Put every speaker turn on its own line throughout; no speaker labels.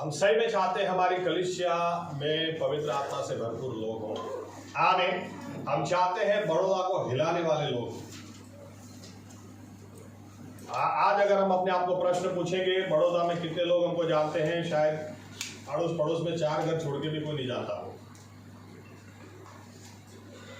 हम सही में चाहते हैं हमारी कलीसिया में पवित्र आत्मा से भरपूर लोग हों। आमीन। हम चाहते हैं बड़ौदा को हिलाने वाले लोग। आज अगर हम अपने आप को प्रश्न पूछेंगे बड़ौदा में कितने लोग हमको जानते हैं, शायद अड़ोस पड़ोस में 4 घर छोड़ के भी कोई नहीं जानता हो।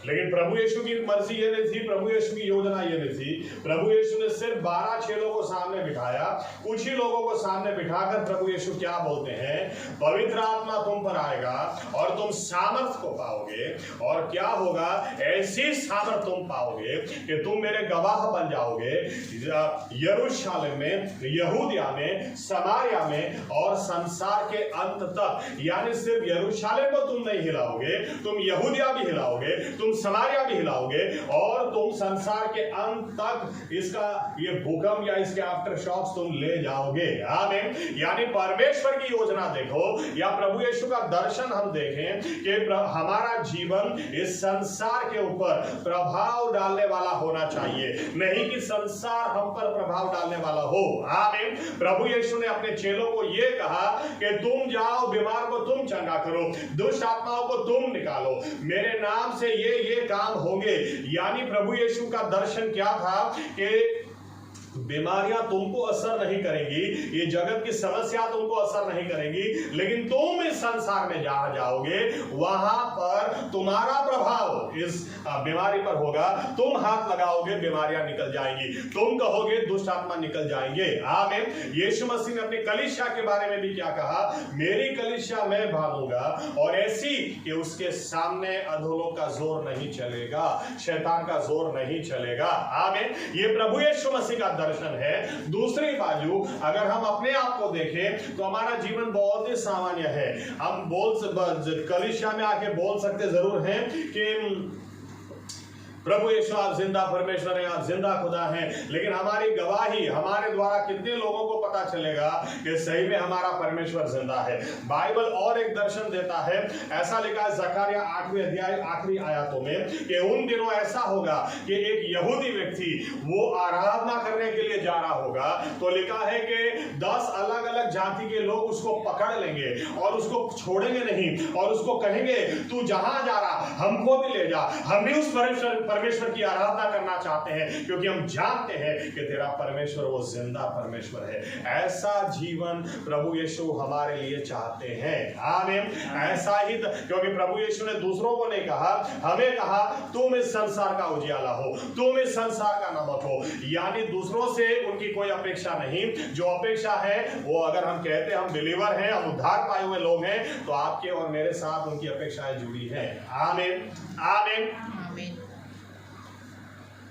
लेकिन प्रभु यीशु की मर्जी ये नहीं थी, प्रभु यीशु की योजना ये नहीं थी। प्रभु यीशु ने सिर्फ 12 चेलों को सामने बिठाया। कुछ ही लोगों को सामने बिठाकर प्रभु यीशु क्या बोलते हैं, पवित्र आत्मा तुम पर आएगा और तुम सामर्थ को पाओगे। और क्या होगा, ऐसी सामर्थ तुम पाओगे कि तुम मेरे गवाह बन जाओगे यरूशलेम में, यहूदिया में, समारिया में और संसार के अंत तक। यानी सिर्फ यरूशलेम को तुम नहीं हिलाओगे, तुम यहूदिया भी हिलाओगे, तुम समारिया भी हिलाओगे और तुम संसार के अंत तक इसका ये भूकंप या इसके आफ्टर शॉक्स तुम ले जाओगे। आमीन। यानी परमेश्वर की योजना देखो या प्रभु यीशु का दर्शन हम देखें कि हमारा जीवन इस संसार के ऊपर प्रभाव डालने वाला होना चाहिए, नहीं कि संसार हम पर प्रभाव डालने वाला हो। आमीन। प्रभु यीशु ने अपने चेलों को यह कहा कि तुम जाओ, बीमार को तुम चंगा करो, दुष्ट आत्माओं को तुम निकालो, मेरे नाम से ये काम होंगे। यानी प्रभु यीशु का दर्शन क्या था कि बीमारियां तुमको असर नहीं करेंगी, ये जगत की समस्या तुमको असर नहीं करेंगी, लेकिन तुम इस संसार में जहां जाओगे वहां पर तुम्हारा प्रभाव इस बीमारी पर होगा। तुम हाथ लगाओगे, बीमारियां निकल जाएंगी, तुम कहोगे, दुष्ट आत्मा निकल जाएंगे। आमीन। यीशु मसीह ने अपनी कलीसिया के बारे में भी क्या कहा, मेरी कलीसिया मैं बांधूंगा और ऐसी कि उसके सामने अधोलोक का जोर नहीं चलेगा, शैतान का जोर नहीं चलेगा। आमीन। ये प्रभु यीशु मसीह का दर्शन है। दूसरी बाजू अगर हम अपने आप को देखें तो हमारा जीवन बहुत ही सामान्य है। हम कलीसिया में आके बोल सकते जरूर हैं कि प्रभु यीशु आप जिंदा परमेश्वर हैं, आप जिंदा खुदा हैं, लेकिन हमारी गवाही हमारे द्वारा कितने लोगों को पता चलेगा कि सही में हमारा परमेश्वर जिंदा है। बाइबल और एक दर्शन देता है, ऐसा लिखा है ज़करिया 8वें अध्याय आखिरी आयतों में कि उन दिनों ऐसा होगा कि एक यहूदी व्यक्ति वो आराधना करने के लिए जा रहा होगा, तो लिखा है कि 10 अलग अलग जाति के लोग उसको पकड़ लेंगे और उसको छोड़ेंगे नहीं और उसको कहेंगे तू जहां जा रहा हमको भी ले जा, हम भी उस परमेश्वर की आराधना करना चाहते हैं, क्योंकि हम जानते हैं कि तेरा परमेश्वर वो जिंदा परमेश्वर है। ऐसा जीवन प्रभु यीशु हमारे लिए चाहते हैं। आमीन। ऐसा ही क्योंकि प्रभु यीशु ने दूसरों को नहीं कहा, हमें कहा तुम इस संसार का उजियाला हो, तुम इस संसार का नमक हो। यानी दूसरों से उनकी कोई अपेक्षा नहीं, जो अपेक्षा है वो अगर हम कहते हैं हम बिलीवर हैं, हम उद्धार पाए हुए लोग हैं, तो आपके और मेरे साथ उनकी अपेक्षाएं जुड़ी हैं। आमीन। आमीन।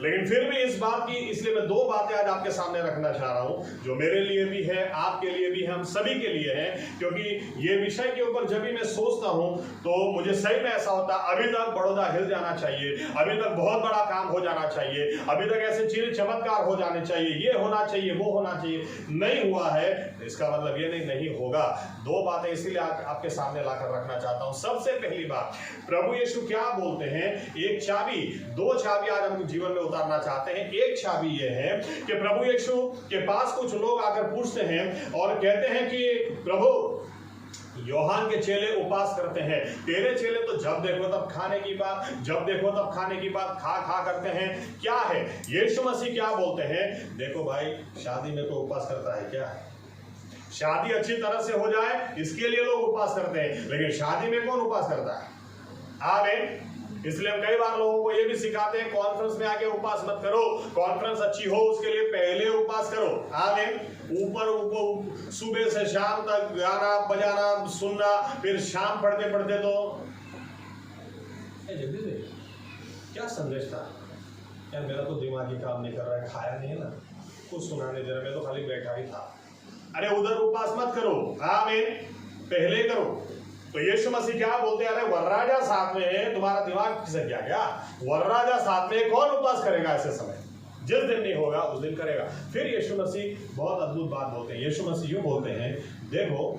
लेकिन फिर भी इस बात की, इसलिए मैं 2 बातें आज आपके सामने रखना चाह रहा हूं जो मेरे लिए भी है, आपके लिए भी है, हम सभी के लिए है। क्योंकि ये विषय के ऊपर जब भी मैं सोचता हूं तो मुझे सही में ऐसा होता, अभी तक बड़ौदा हिल जाना चाहिए, अभी तक बहुत बड़ा काम हो जाना चाहिए, अभी तक ऐसे चीज चमत्कार हो जाने चाहिए, ये होना चाहिए, वो होना चाहिए। नहीं हुआ है, इसका मतलब ये नहीं होगा। 2 बातें इसीलिए आपके सामने लाकर रखना चाहता हूं। सबसे पहली बात, प्रभु यीशु क्या बोलते हैं, एक चाबी, 2 चाबी आज हम जीवन में उतारना चाहते हैं। एक चाबी ये है कि प्रभु यीशु के पास कुछ लोग आकर पूछते हैं और कहते हैं कि प्रभु यूहन्ना के चेले उपवास करते हैं, तेरे चेले तो जब देखो तब खाने की बात, जब देखो तब खाने की बात, खा करते हैं, क्या है? यीशु मसीह क्या बोलते हैं, देखो भाई शादी में तो उपवास करता है क्या? शादी अच्छी तरह से हो जाए इसके लिए लोग उपवास करते हैं, लेकिन शादी में कौन उपवास करता है? आमीन। इसलिए हम कई बार लोगों को ये भी सिखाते हैं, कॉन्फ्रेंस में आके उपवास मत करो, कॉन्फ्रेंस अच्छी हो उसके लिए पहले उपवास करो। आमीन। ऊपर सुबह से शाम तक गाना बजाना सुनना, फिर शाम पढ़ते पढ़ते तो क्या संदेश था यार, मेरा तो दिमाग ही काम नहीं कर रहा है, खाया नहीं है ना, कुछ सुनाने दे रहा, मैं तो खाली बैठा ही था। अरे उधर उपवास मत करो, आमीन, पहले करो। तो यीशु मसीह क्या बोलते हैं, अरे वरराजा साथ में है, तुम्हारा दिमाग किसे क्या वरराजा साथ में, कौन उपवास करेगा ऐसे समय? जिस दिन नहीं होगा उस दिन करेगा। फिर यीशु मसीह बहुत अद्भुत बात बोलते हैं। यीशु मसीह यूं बोलते हैं, देखो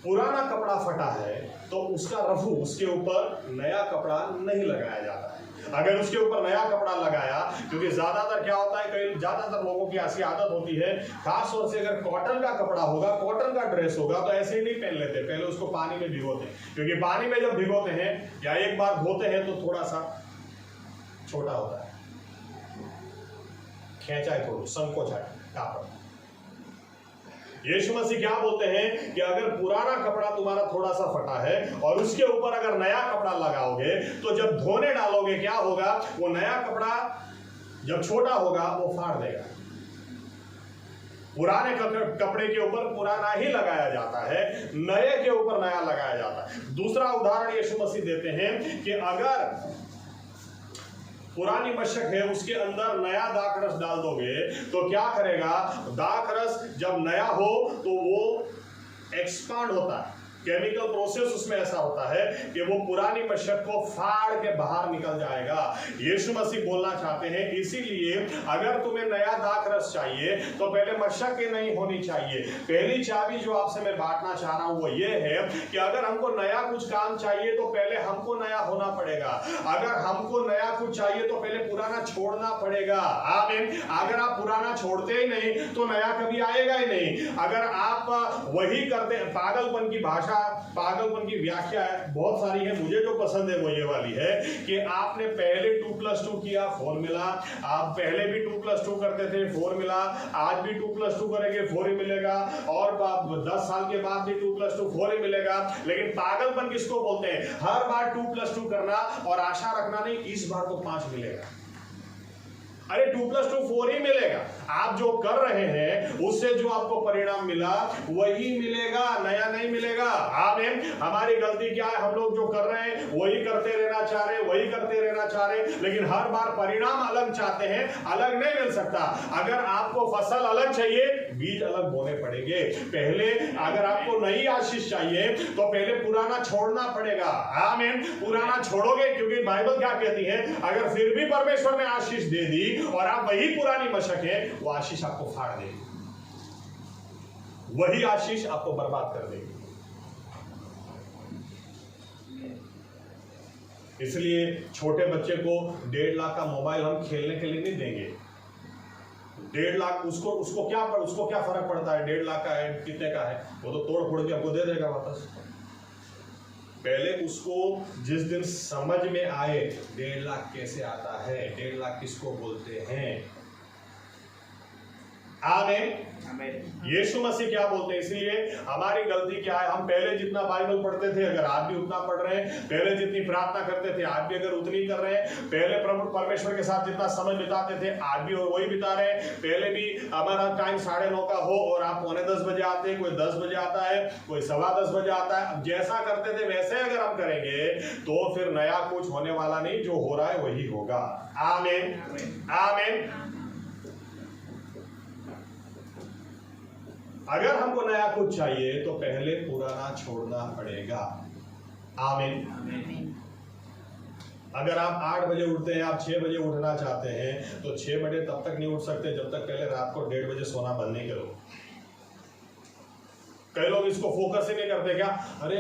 पुराना कपड़ा फटा है तो उसका रफू, उसके ऊपर नया कपड़ा नहीं लगाया जाता है। अगर उसके ऊपर नया कपड़ा लगाया क्योंकि ज्यादातर क्या होता है, कई ज्यादातर लोगों की ऐसी आदत होती है, खास तौर से अगर कॉटन का कपड़ा होगा, कॉटन का ड्रेस होगा, तो ऐसे ही नहीं पहन लेते, पहले उसको पानी में भिगोते हैं, क्योंकि पानी में जब भिगोते हैं या एक बार धोते हैं तो थोड़ा सा छोटा होता है, खेचा है, थोड़ा संकोच है कापड़। यीशु मसीह क्या बोलते हैं कि अगर पुराना कपड़ा तुम्हारा थोड़ा सा फटा है और उसके ऊपर अगर नया कपड़ा लगाओगे तो जब धोने डालोगे क्या होगा, वो नया कपड़ा जब छोटा होगा वो फाड़ देगा। पुराने कपड़े के ऊपर पुराना ही लगाया जाता है, नए के ऊपर नया लगाया जाता है। दूसरा उदाहरण यीशु मसीह देते हैं कि अगर पुरानी मशक है उसके अंदर नया दाखरस डाल दोगे तो क्या करेगा, दाखरस जब नया हो तो वो एक्सपांड होता है, केमिकल प्रोसेस उसमें ऐसा होता है कि वो पुरानी मशक को फाड़ के बाहर निकल जाएगा। यीशु मसीह बोलना चाहते हैं इसीलिए अगर तुम्हें नया दाखरस चाहिए तो पहले मशक नहीं होनी चाहिए। पहली चाबी जो आपसे मैं बांटना चाह रहा हूं वो ये है कि अगर हमको नया कुछ काम चाहिए तो पहले हमको नया होना पड़ेगा। अगर हमको नया कुछ चाहिए तो पहले पुराना छोड़ना पड़ेगा। आमीन। अगर आप पुराना छोड़ते ही नहीं तो नया कभी आएगा ही नहीं। अगर आप वही करते, पागलपन की भाषा, पागलपन की व्याख्या बहुत सारी है, मुझे जो पसंद है वो ये वाली है कि आपने पहले 2+2 किया 4 मिला, आप पहले भी 2+2 करते थे 4 मिला, आज भी 2+2 करेंगे 4 ही मिलेगा, और 10 साल के बाद भी 2+2 4 ही मिलेगा। लेकिन पागलपन किसको बोलते हैं, हर बार 2+2 करना और आशा रखना नहीं इस बार तो 5 मिलेगा। अरे 2+2 4 ही मिलेगा। आप जो कर रहे हैं उससे जो आपको परिणाम मिला वही मिलेगा, नया नहीं मिलेगा। आमीन। हमारी गलती क्या है, हम लोग जो कर रहे हैं वही करते रहना चाह रहे, वही करते रहना चाह रहे, लेकिन हर बार परिणाम अलग चाहते हैं, अलग नहीं मिल सकता। अगर आपको फसल अलग चाहिए, बीज अलग बोने पड़ेंगे। पहले अगर आपको नई आशीष चाहिए तो पहले पुराना छोड़ना पड़ेगा। आमीन। पुराना छोड़ोगे, क्योंकि बाइबल क्या कहती है, अगर फिर भी परमेश्वर ने आशीष दे दी और आप वही पुरानी मशक है, वो आशीष आपको फाड़ देगी, वही आशीष आपको बर्बाद कर देगी। इसलिए छोटे बच्चे को 1.5 लाख का मोबाइल हम खेलने के लिए नहीं देंगे। 1.5 लाख उसको क्या फर्क पड़ता है, 1.5 लाख का है कितने का है, वो तो तोड़ फोड़ के आपको दे देगा वापस। पहले उसको जिस दिन समझ में आए 1.5 लाख कैसे आता है, 1.5 लाख किसको बोलते हैं। आमीन। यीशु मसीह क्या बोलते हैं, इसलिए हमारी गलती क्या है, हम पहले जितना बाइबल पढ़ते थे अगर आज भी उतना पढ़ रहे हैं, पहले जितनी प्रार्थना करते थे आज भी अगर उतनी कर रहे हैं, पहले प्रभु परमेश्वर के साथ जितना समय बिताते थे आज भी वही बिता रहे हैं। पहले भी हमारा टाइम 9:30 का हो और आप 9:45 बजे आते हैं, कोई 10 बजे आता है, कोई 10:15 बजे आता है। अब जैसा करते थे वैसे अगर हम करेंगे तो फिर नया कुछ होने वाला नहीं, जो हो रहा है वही होगा। आमीन। आमीन। अगर हमको नया कुछ चाहिए तो पहले पुराना छोड़ना पड़ेगा। आमीन। अगर आप 8 बजे उठते हैं, आप 6 बजे उठना चाहते हैं तो 6 बजे तब तक नहीं उठ सकते जब तक पहले रात को 1:30 बजे सोना बंद नहीं करो। कई लोग इसको फोकस ही नहीं करते, क्या अरे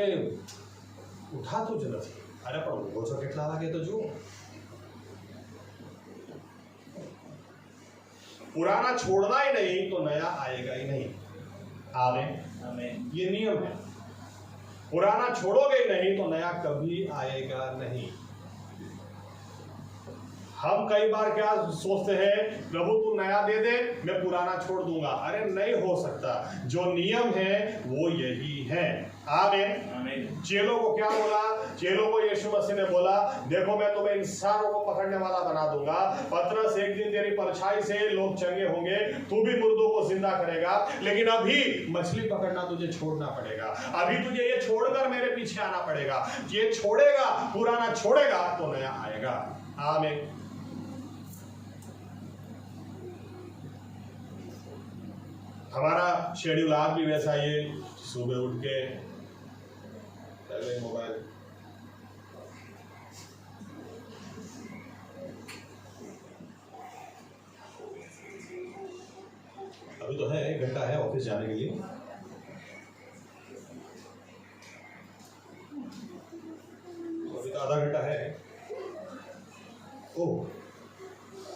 उठा तो जरा, अरे पर वो जो कितना लगे तो जो पुराना छोड़ना ही नहीं तो नया आएगा ही नहीं। आमीन। ये नियम है, पुराना छोड़ोगे ही नहीं तो नया कभी आएगा नहीं। हम कई बार क्या सोचते हैं, प्रभु तू नया दे दे मैं पुराना छोड़ दूंगा। अरे नहीं हो सकता, जो नियम है वो यही है। आमीन। चेलों को क्या बोला, चेलों को यीशु मसीह ने बोला देखो मैं तुम्हें इंसानों को पकड़ने वाला बना दूंगा। पतरस एक दिन तेरी परछाई से लोग चंगे होंगे, तू भी मुर्दों को जिंदा करेगा, लेकिन अभी मछली पकड़ना तुझे छोड़ना पड़ेगा, अभी तुझे ये छोड़कर मेरे पीछे आना पड़ेगा। ये छोड़ेगा, पुराना छोड़ेगा तो नया आएगा। आमीन। हमारा शेड्यूल आज भी वैसा ही है, सुबह उठ के पहले मोबाइल, अभी तो है 1 घंटा है ऑफिस जाने के लिए, अभी तो आधा घंटा है। ओह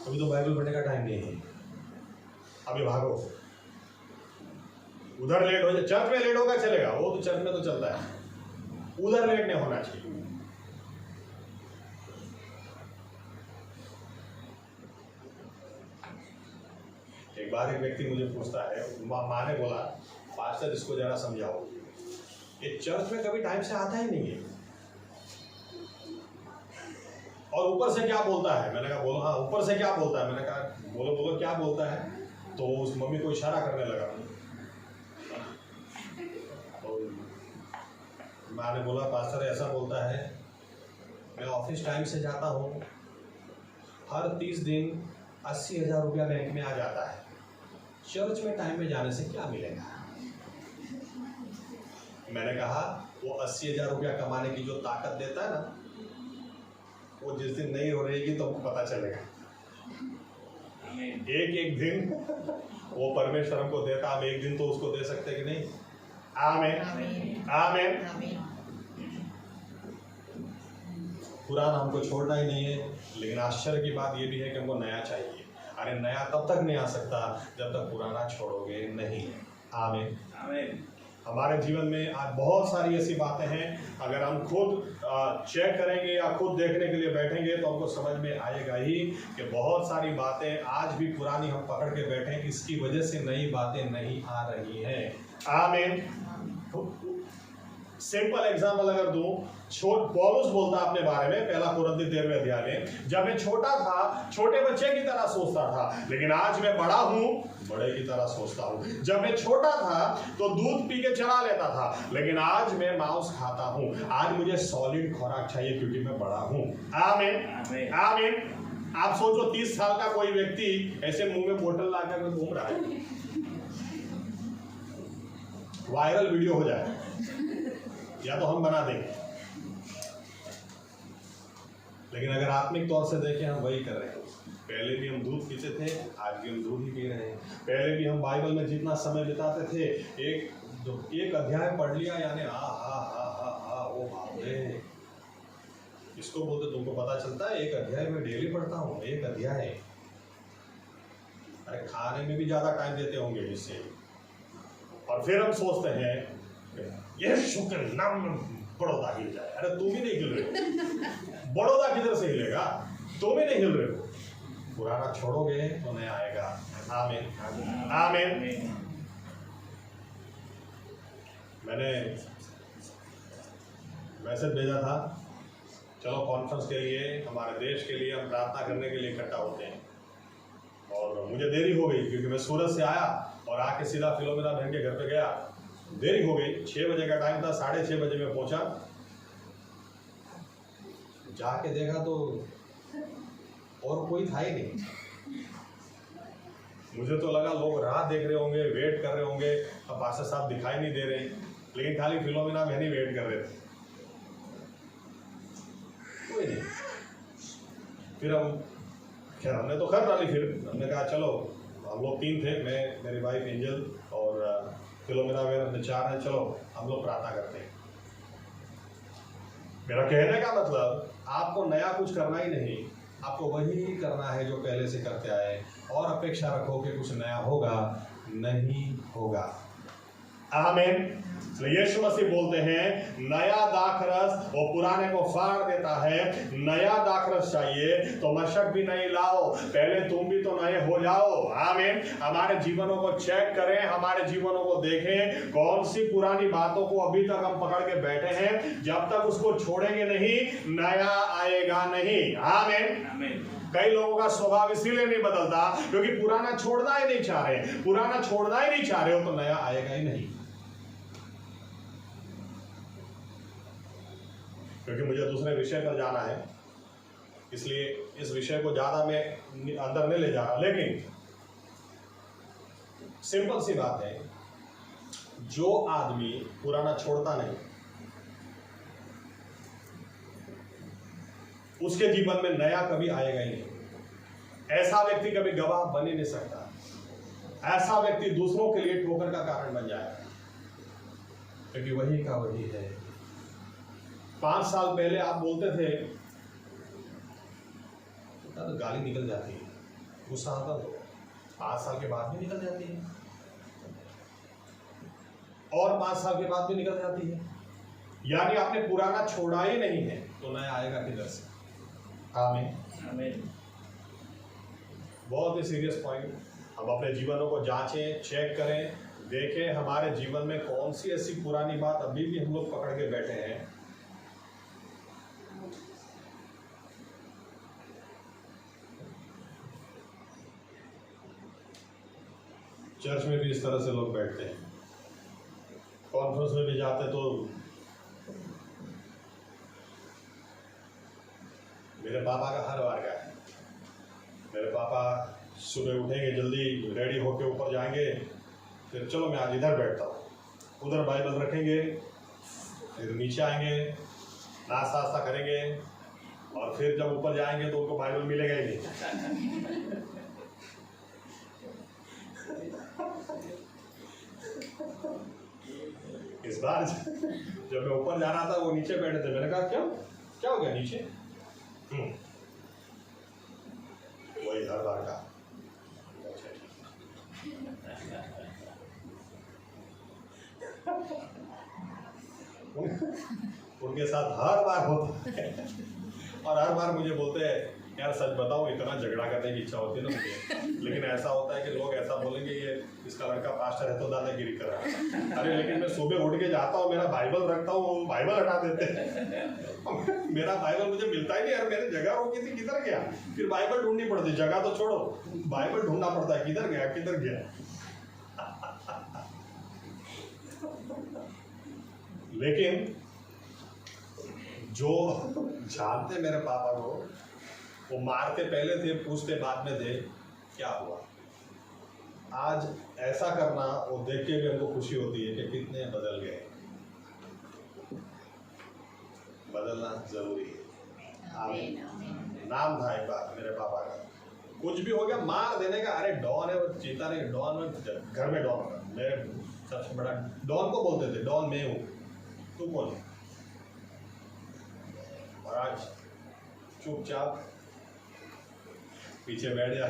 अभी अभी तो बाइबल पढ़ने का टाइम नहीं है, अभी भागो। उधर लेट हो जाए, चर्च में लेट होगा चलेगा, वो तो चर्च में तो चलता है, उधर लेट नहीं होना चाहिए। एक बार एक व्यक्ति मुझे पूछता है, माँ ने बोला पास्टर इसको जरा समझाओ, ये चर्च में कभी टाइम से आता ही नहीं है और ऊपर से क्या बोलता है। मैंने कहा बोलो, हाँ ऊपर से क्या बोलता है। मैंने कहा बोलो बोलो क्या बोलता है। तो उस मम्मी को इशारा करने लगा। तो माँ ने बोला पास्टर ऐसा बोलता है, मैं ऑफिस टाइम से जाता हूँ, हर 30 दिन 80,000 रुपया बैंक में आ जाता है, चर्च में टाइम में जाने से क्या मिलेगा। मैंने कहा वो 80,000 रुपया कमाने की जो ताकत देता है ना, वो जिस दिन नहीं हो रहेगी तो पता चलेगा। एक एक दिन वो परमेश्वर हमको देता, हम एक दिन तो उसको दे सकते कि नहीं। आमीन आमीन। पुराना हमको छोड़ना ही नहीं है, लेकिन आश्चर्य की बात ये भी है कि हमको नया चाहिए। अरे नया तब तक नहीं आ सकता जब तक पुराना छोड़ोगे नहीं। आमीन आमीन। हमारे जीवन में आज बहुत सारी ऐसी बातें हैं, अगर हम खुद चेक करेंगे या खुद देखने के लिए बैठेंगे तो हमको समझ में आएगा ही कि बहुत सारी बातें आज भी पुरानी हम पकड़ के बैठे हैं, इसकी वजह से नई बातें नहीं आ रही हैं। आमीन। सिंपल एग्जाम्पल अगर दूं, पौलुस बोलता अपने बारे में, पहला कुरिन्थी 13वें अध्याय में, जब मैं छोटा था छोटे बच्चे की तरह सोचता था, लेकिन आज मैं बड़ा हूं बड़े की तरह सोचता हूं। जब मैं छोटा था तो दूध पी के चला लेता था, लेकिन आज मैं मांस खाता हूं। आज मुझे सॉलिड खुराक चाहिए क्योंकि मैं बड़ा हूं। आमीन आमीन। आप सोचो 30 साल का कोई व्यक्ति ऐसे मुंह में बोतल लाकर घूम रहा है, वायरल वीडियो हो जाए या तो हम बना देंगे, लेकिन अगर आत्मिक तौर से देखें हम वही कर रहे हैं। पहले भी हम दूध पीते थे, आज भी हम दूध ही पी रहे हैं। पहले भी हम बाइबल में जितना समय बिताते थे, एक अध्याय पढ़ लिया यानी ओ बाप रे, इसको बोलते तुमको पता चलता है, एक अध्याय में डेली पढ़ता हूँ, एक अध्याय। अरे खाने में भी ज्यादा टाइम देते होंगे इससे। और फिर हम सोचते हैं ये शुक्र नाम बड़ौदा हिल जाए। अरे तुम ही नहीं हिल रहे हो, बड़ौदा किधर से हिलेगा, तुम ही नहीं हिल रहे हो। पुराना छोड़ोगे तो नया आएगा। आमीन आमीन। मैंने मैसेज भेजा था, चलो कॉन्फ्रेंस के लिए, हमारे देश के लिए हम प्रार्थना करने के लिए इकट्ठा होते हैं। और मुझे देरी हो गई क्योंकि मैं सूरत से आया और आके सीधा फिलोमिना बहन के घर पे गया। देरी हो गई, 6 बजे का टाइम था, 6:30 बजे में पहुंचा। जाके देखा तो और कोई था ही नहीं। मुझे तो लगा लोग राह देख रहे होंगे, वेट कर रहे होंगे, अब पास्टर साहब दिखाई नहीं दे रहे, लेकिन खाली फिलोमिना बहन ही वेट कर रहे थे, कोई नहीं। फिर खैर हमने तो कर डाली। फिर हमने कहा चलो, हम लोग 3 थे, मैं, मेरी वाइफ एंजल और फिलोमिना बहन, हमने 4 हैं, चलो हम लोग प्रार्थना करते हैं। मेरा कहने का मतलब आपको नया कुछ करना ही नहीं, आपको वही करना है जो पहले से करते आए, और अपेक्षा रखो कि कुछ नया होगा, नहीं होगा। आमीन। यीशु मसीह बोलते हैं नया दाखरस वो पुराने को फाड़ देता है। नया दाखरस चाहिए तो मशक भी नहीं लाओ, पहले तुम भी तो नए हो जाओ। आमीन। हमारे जीवनों को चेक करें, हमारे जीवनों को देखें, कौन सी पुरानी बातों को अभी तक हम पकड़ के बैठे हैं, जब तक उसको छोड़ेंगे नहीं नया आएगा नहीं। आमीन। कई लोगों का स्वभाव इसीलिए नहीं बदलता क्योंकि पुराना छोड़ना ही नहीं चाह रहे। पुराना छोड़ना ही नहीं चाह रहे हो तो नया आएगा ही नहीं। क्योंकि मुझे दूसरे विषय पर जाना है, इसलिए इस विषय को ज्यादा मैं अंदर नहीं ले जा रहा, लेकिन सिंपल सी बात है, जो आदमी पुराना छोड़ता नहीं उसके जीवन में नया कभी आएगा ही नहीं। ऐसा व्यक्ति कभी गवाह बन ही नहीं सकता। ऐसा व्यक्ति दूसरों के लिए ठोकर का कारण बन जाएगा, क्योंकि वही का वही है। 5 साल पहले आप बोलते थे तो गाली निकल जाती है, गुस्सा आता तो 5 साल के बाद भी निकल जाती है, और 5 साल के बाद भी निकल जाती है। यानी आपने पुराना छोड़ा ही नहीं है तो नया आएगा किधर से? आमीन। बहुत ही सीरियस पॉइंट। हम अपने जीवनों को जांचें, चेक करें, देखें हमारे जीवन में कौन सी ऐसी पुरानी बात अभी भी हम लोग पकड़ के बैठे हैं। चर्च में भी इस तरह से लोग बैठते हैं, कॉन्फ्रेंस में भी जाते तो मेरे पापा का हर बार का है, मेरे पापा सुबह उठेंगे जल्दी, रेडी होके ऊपर जाएंगे, फिर चलो मैं आज इधर बैठता हूँ, उधर बाइबल रखेंगे, फिर नीचे आएंगे, नाश्ता वास्ता करेंगे, और फिर जब ऊपर जाएंगे तो उनको बाइबल मिलेगा ही नहीं। इस बार जब मैं ऊपर जा रहा था वो नीचे बैठे थे, मैंने कहा क्या हो गया नीचे? वही हर बार का। उनके साथ हर बार होता है, और हर बार मुझे बोलते हैं यार सच बताओ इतना झगड़ा करने की इच्छा होती है ना मुझे, लेकिन ऐसा होता है कि लोग ऐसा बोलेंगे ये इसका लड़का पास्टर है तो दादागिरी कर रहा है। अरे लेकिन मैं सुबह उठ के जाता हूँ, मेरा बाइबल रखता हूँ, वो बाइबल हटा देते हैं। मेरा बाइबल मुझे मिलता ही नहीं यार, मैंने जगह रोकी थी किधर गया, फिर बाइबल ढूंढनी पड़ती, जगह तो छोड़ो बाइबल ढूंढना पड़ता है, किधर गया। लेकिन जो जानते मेरे पापा को, वो मारते पहले थे, पूछते बाद में थे क्या हुआ। आज ऐसा करना वो देख के भी हमको खुशी होती है कि कितने बदल गए। बदलना जरूरी है। आमीन। नाम था एक बार मेरे पापा का, कुछ भी हो गया मार देने का, अरे डॉन है वो, चीता नहीं, डॉन में घर में डॉन होगा, मेरे सबसे बड़ा डॉन को बोलते थे, डॉन मैं हूँ, तू कौन है? और आज चुपचाप पीछे बैठ जा।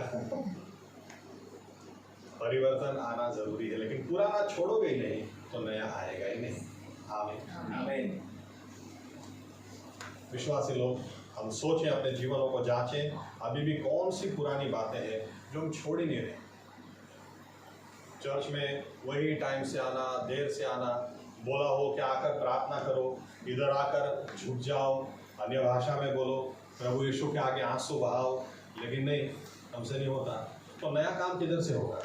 परिवर्तन आना जरूरी है, लेकिन पुराना छोड़ोगे ही नहीं तो नया आएगा ही नहीं। आमीन। आमीन। विश्वासी लोग, हम सोचें, अपने जीवनों को जांचें, अभी भी कौन सी पुरानी बातें हैं जो हम छोड़ ही नहीं रहे। चर्च में वही टाइम से आना, देर से आना, बोला हो कि आकर प्रार्थना करो, इधर आकर झुक जाओ, अन्य भाषा में बोलो, प्रभु यीशु के आगे आंसू बहाओ, लेकिन नहीं, हमसे नहीं होता। तो नया काम किधर से होगा?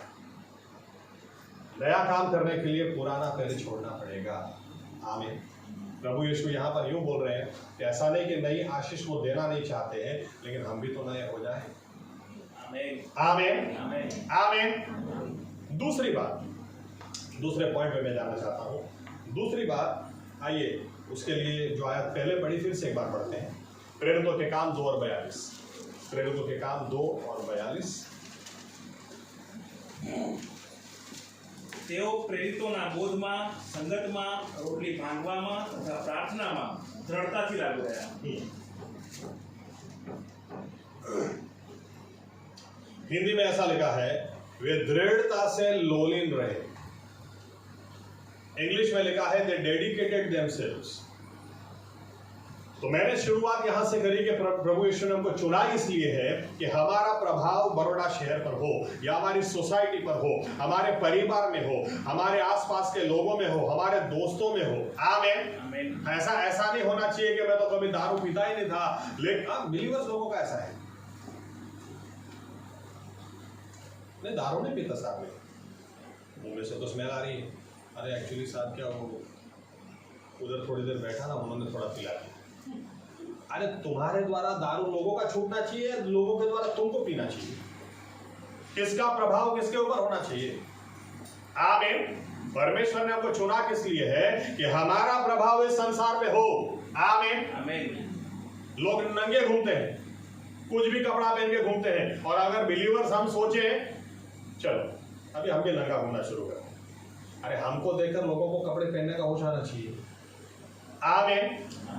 नया काम करने के लिए पुराना पहले छोड़ना पड़ेगा। आमीन। प्रभु यीशु यहाँ पर यूं बोल रहे हैं कि ऐसा नहीं कि नई आशीष वो देना नहीं चाहते हैं, लेकिन हम भी तो नए हो जाए। आमीन। आमीन। आमीन। दूसरी बात, दूसरे पॉइंट पे मैं जाना चाहता हूँ। दूसरी बात, आइए उसके लिए जो आयत पहले पढ़ी फिर से एक बार पढ़ते हैं। प्रेरितों के काम 2 और 42। प्रेरितों के काम 2 और 42।
તેઓ પ્રેરિતોના બોધમાં, સંગતમાં, રોટલી ભાંગવામાં તથા પ્રાર્થનામાં દ્રઢતાથી લાગુ રહ્યા।
हिंदी में ऐसा लिखा है, वे दृढ़ता से लोलीन रहे। इंग्लिश में लिखा है दे डेडिकेटेड देमसेल्व्स। तो मैंने शुरुआत यहां से करी कि प्रभु यीशु ने हमको चुना इसलिए है कि हमारा प्रभाव बड़ौदा शहर पर हो, या हमारी सोसाइटी पर हो, हमारे परिवार में हो, हमारे आसपास के लोगों में हो, हमारे दोस्तों में हो। आमीन। ऐसा नहीं होना चाहिए कि मैं तो कभी दारू पीता ही नहीं था, लेकिन बिलीवर्स लोगों का ऐसा है, नहीं दारू नहीं पीता साहब, में मुंह में से तो स्मेल आ रही है। अरे एक्चुअली साहब क्या हो, उधर थोड़ी देर बैठा ना, उन्होंने थोड़ा पिला दिया। अरे तुम्हारे द्वारा दारू लोगों का छूटना चाहिए, लोगों के द्वारा तुमको पीना चाहिए। किसका प्रभाव किसके ऊपर होना चाहिए? आमीन। परमेश्वर ने हमको चुना किस लिए है कि हमारा प्रभाव इस संसार में हो। आमीन। आमीन। लोग नंगे घूमते हैं, कुछ भी कपड़ा पहन के घूमते हैं, और अगर बिलीवर्स हम सोचे चलो अभी हम भी नंगा घूमना शुरू करें, अरे हमको देखकर लोगों को कपड़े पहनने का होश आना चाहिए। आमीन।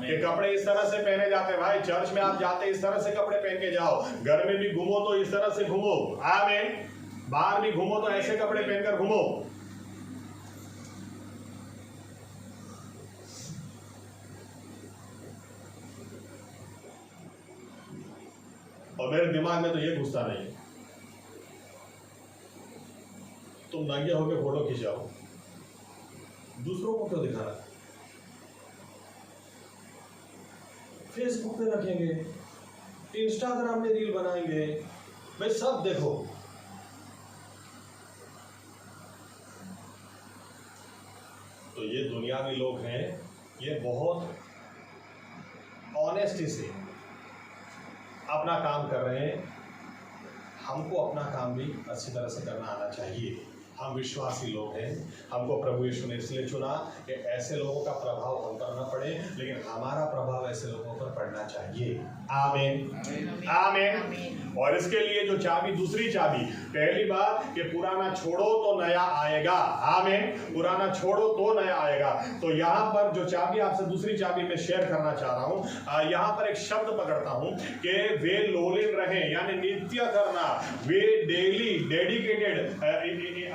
ये कपड़े इस तरह से पहने जाते हैं भाई, चर्च में आप जाते इस तरह से कपड़े पहन के जाओ, घर में भी घूमो तो इस तरह से घूमो, आमीन। बाहर भी घूमो तो ऐसे कपड़े पहनकर घूमो। और मेरे दिमाग में तो ये घुसता नहीं, तुम नंगे होकर फोटो खिंचाओ, दूसरों को क्यों दिखाना? फेसबुक पे रखेंगे, इंस्टाग्राम में रील बनाएंगे, भाई सब देखो। तो ये दुनियावी लोग हैं, ये बहुत ऑनेस्टी से अपना काम कर रहे हैं। हमको अपना काम भी अच्छी तरह से करना आना चाहिए। हम विश्वासी लोग हैं, हमको प्रभु यीशु ने इसलिए चुना कि ऐसे लोगों का प्रभाव हम पर न पड़े, लेकिन हमारा प्रभाव ऐसे लोगों पर पड़ना चाहिए। आमीन, आमीन। और इसके लिए जो चाबी, दूसरी चाबी, पहली बात कि पुराना छोड़ो तो नया आएगा। आमीन, पुराना छोड़ो तो नया आएगा। तो यहाँ पर जो चाबी आपसे दूसरी चाबी में शेयर करना चाह रहा हूँ, यहाँ पर एक शब्द पकड़ता हूँ कि वे लोलिन रहें, यानी नित्य करना, वे डेली डेडिकेटेड,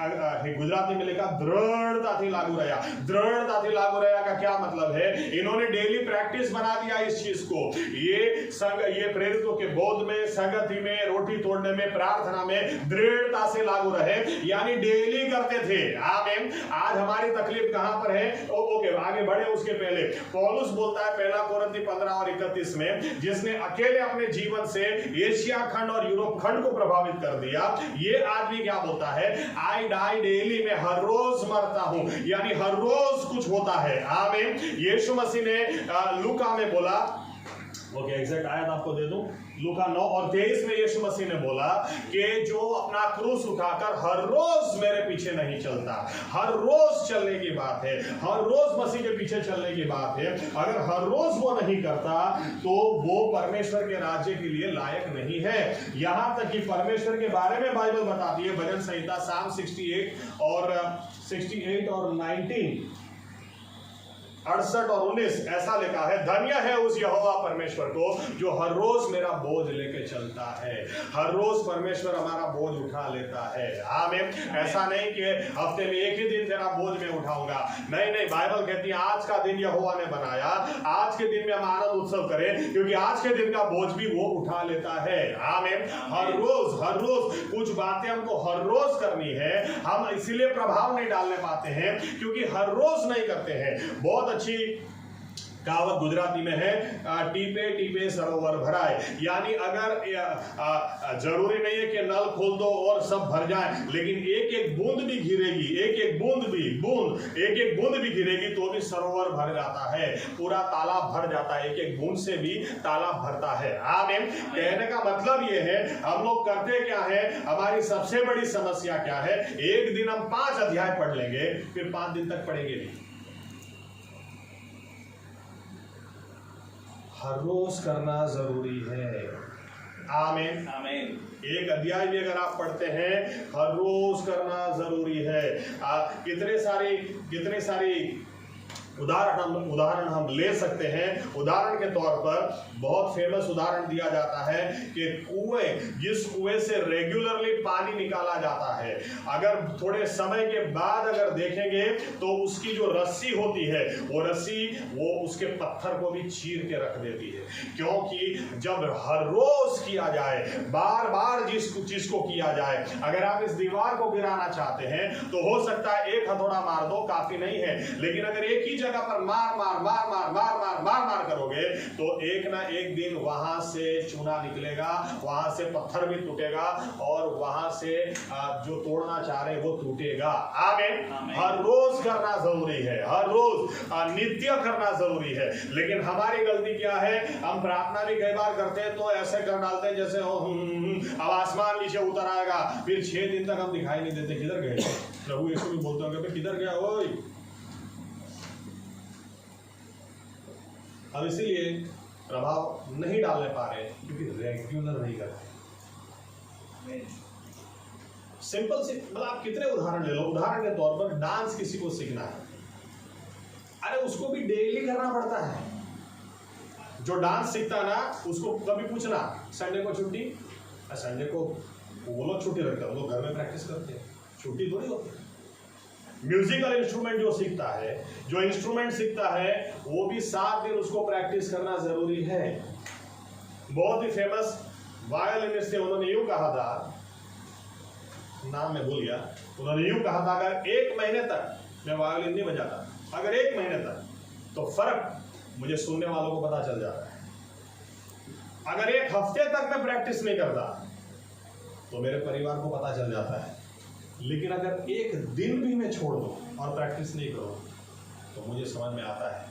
गुजराती में लिखा दृढ़ताથી लागू रहा। दृढ़ताથી लागू रहा का क्या मतलब है? इन्होंने डेली प्रैक्टिस बना दिया इस चीज को। ये प्रेरितों के बोध में, संगति में, रोटी तोड़ने में, प्रार्थना में दृढ़ता से लागू रहे, यानी डेली करते थे। आमीन। आज हमारी तकलीफ कहां पर है? ओके, आगे बढ़े उसके पहले पौलुस बोलता है 1 कोरिन्थी 15 और 31 में, जिसने अकेले अपने जीवन से एशिया खंड और यूरोप खंड को प्रभावित कर दिया, ये आदमी क्या बोलता है? आई डाई डेली, मैं हर रोज मरता हूं, यानी हर रोज कुछ होता है। आमीन। यीशु मसीह ने लूका में बोला, ओके एग्जैक्ट आयत आपको दे दूं, लूका 9 और 23 में यीशु मसीह ने बोला कि जो अपना क्रूस उठाकर हर रोज मेरे पीछे नहीं चलता, हर रोज चलने की बात है, हर रोज मसीह के पीछे चलने की बात है, अगर हर रोज वो नहीं करता तो वो परमेश्वर के राज्य के लिए लायक नहीं है। यहां तक कि परमेश्वर के बारे में बाइबल बताती है, भजन संहिता साम 68 और 19, 68 और 19 ऐसा लिखा है, धन्य है उस यहोवा परमेश्वर को जो हर रोज मेरा बोझ लेके चलता है। हर रोज परमेश्वर हमारा बोझ उठा लेता है। आमीन। ऐसा नहीं कि हफ्ते में एक ही दिन तेरा बोझ में उठाऊंगा, नहीं नहीं, बाइबल कहती है आज का दिन यहोवा ने बनाया, आज के दिन में हम आनंद उत्सव करें, क्योंकि आज के दिन का बोझ भी वो उठा लेता है। आमीन। हर रोज कुछ बातें हमको हर रोज करनी है। हम इसीलिए प्रभाव नहीं डालने पाते हैं क्योंकि हर रोज नहीं करते हैं। बहुत अच्छी कहावत गुजराती में है, टीपे टीपे सरोवर भराए, यानी अगर जरूरी नहीं है कि नल खोल दो और सब भर जाए, लेकिन एक एक बूंद भी गिरेगी, एक एक बूंद भी गिरेगी तो भी सरोवर भर जाता है, पूरा तालाब भर जाता है, एक एक बूंद से भी तालाब भरता है। आमीन। कहने का मतलब ये है, हम लोग करते क्या है, हमारी सबसे बड़ी समस्या क्या है, एक दिन हम 5 अध्याय पढ़ लेंगे, फिर 5 दिन तक पढ़ेंगे नहीं। हर रोज करना जरूरी है। आमीन, आमीन। एक अध्याय भी अगर आप पढ़ते हैं, हर रोज करना जरूरी है। कितने सारी उदाहरण हम ले सकते हैं। उदाहरण के तौर पर बहुत फेमस उदाहरण दिया जाता है कि जिस कुएं से रेगुलरली पानी निकाला जाता है, अगर थोड़े समय के बाद अगर देखेंगे तो उसकी जो रस्सी होती है, वो रस्सी उसके पत्थर को भी चीर के रख देती है, क्योंकि जब हर रोज किया जाए, बार बार जिस चीज को किया जाए, अगर आप इस दीवार को गिराना चाहते हैं तो हो सकता है एक हथौड़ा मार दो, काफी नहीं है, लेकिन अगर एक ही जगह पर मार करोगे तो एक ना एक दिन वहां से चूना निकलेगा, वहां से पत्थर भी टूटेगा और वहां से जो तोड़ना चाह रहे वो टूटेगा। आमीन। हर रोज करना जरूरी है, हर रोज नित्य करना जरूरी है। लेकिन हमारी गलती क्या है, हम प्रार्थना भी कई बार करते हैं तो ऐसे कर डालते हैं जैसे अब आसमान नीचे उतर आएगा, फिर 6 दिन तक हम दिखाई नहीं देते, किधर गए? प्रभु यीशु भी बोलते होंगे किधर गया ओए। अब इसीलिए प्रभाव नहीं डालने पा रहे क्योंकि रेगुलर नहीं करते। सिंपल सी, मतलब आप कितने उदाहरण ले लो। उदाहरण के तौर पर डांस किसी को सीखना है, अरे उसको भी डेली करना पड़ता है। जो डांस सीखता ना उसको कभी पूछना संडे को छुट्टी, संडे को वो लोग छुट्टी रखते हैं, वो लोग घर में प्रैक्टिस करते हैं, छुट्टी थोड़ी होती है। म्यूजिकल इंस्ट्रूमेंट जो सीखता है, जो इंस्ट्रूमेंट सीखता है, वो भी 7 दिन उसको प्रैक्टिस करना जरूरी है। बहुत ही फेमस वायलिनिस्ट थे, उन्होंने यूं कहा था, नाम मैं भूल गया, उन्होंने यूं कहा था अगर 1 महीने तक मैं वायलिन नहीं बजाता, अगर 1 महीने तक, तो फर्क मुझे सुनने वालों को पता चल जाता है। अगर 1 हफ्ते तक मैं प्रैक्टिस नहीं करता तो मेरे परिवार को पता चल जाता है। लेकिन अगर 1 दिन भी मैं छोड़ दूं और प्रैक्टिस नहीं करूं तो मुझे समझ में आता है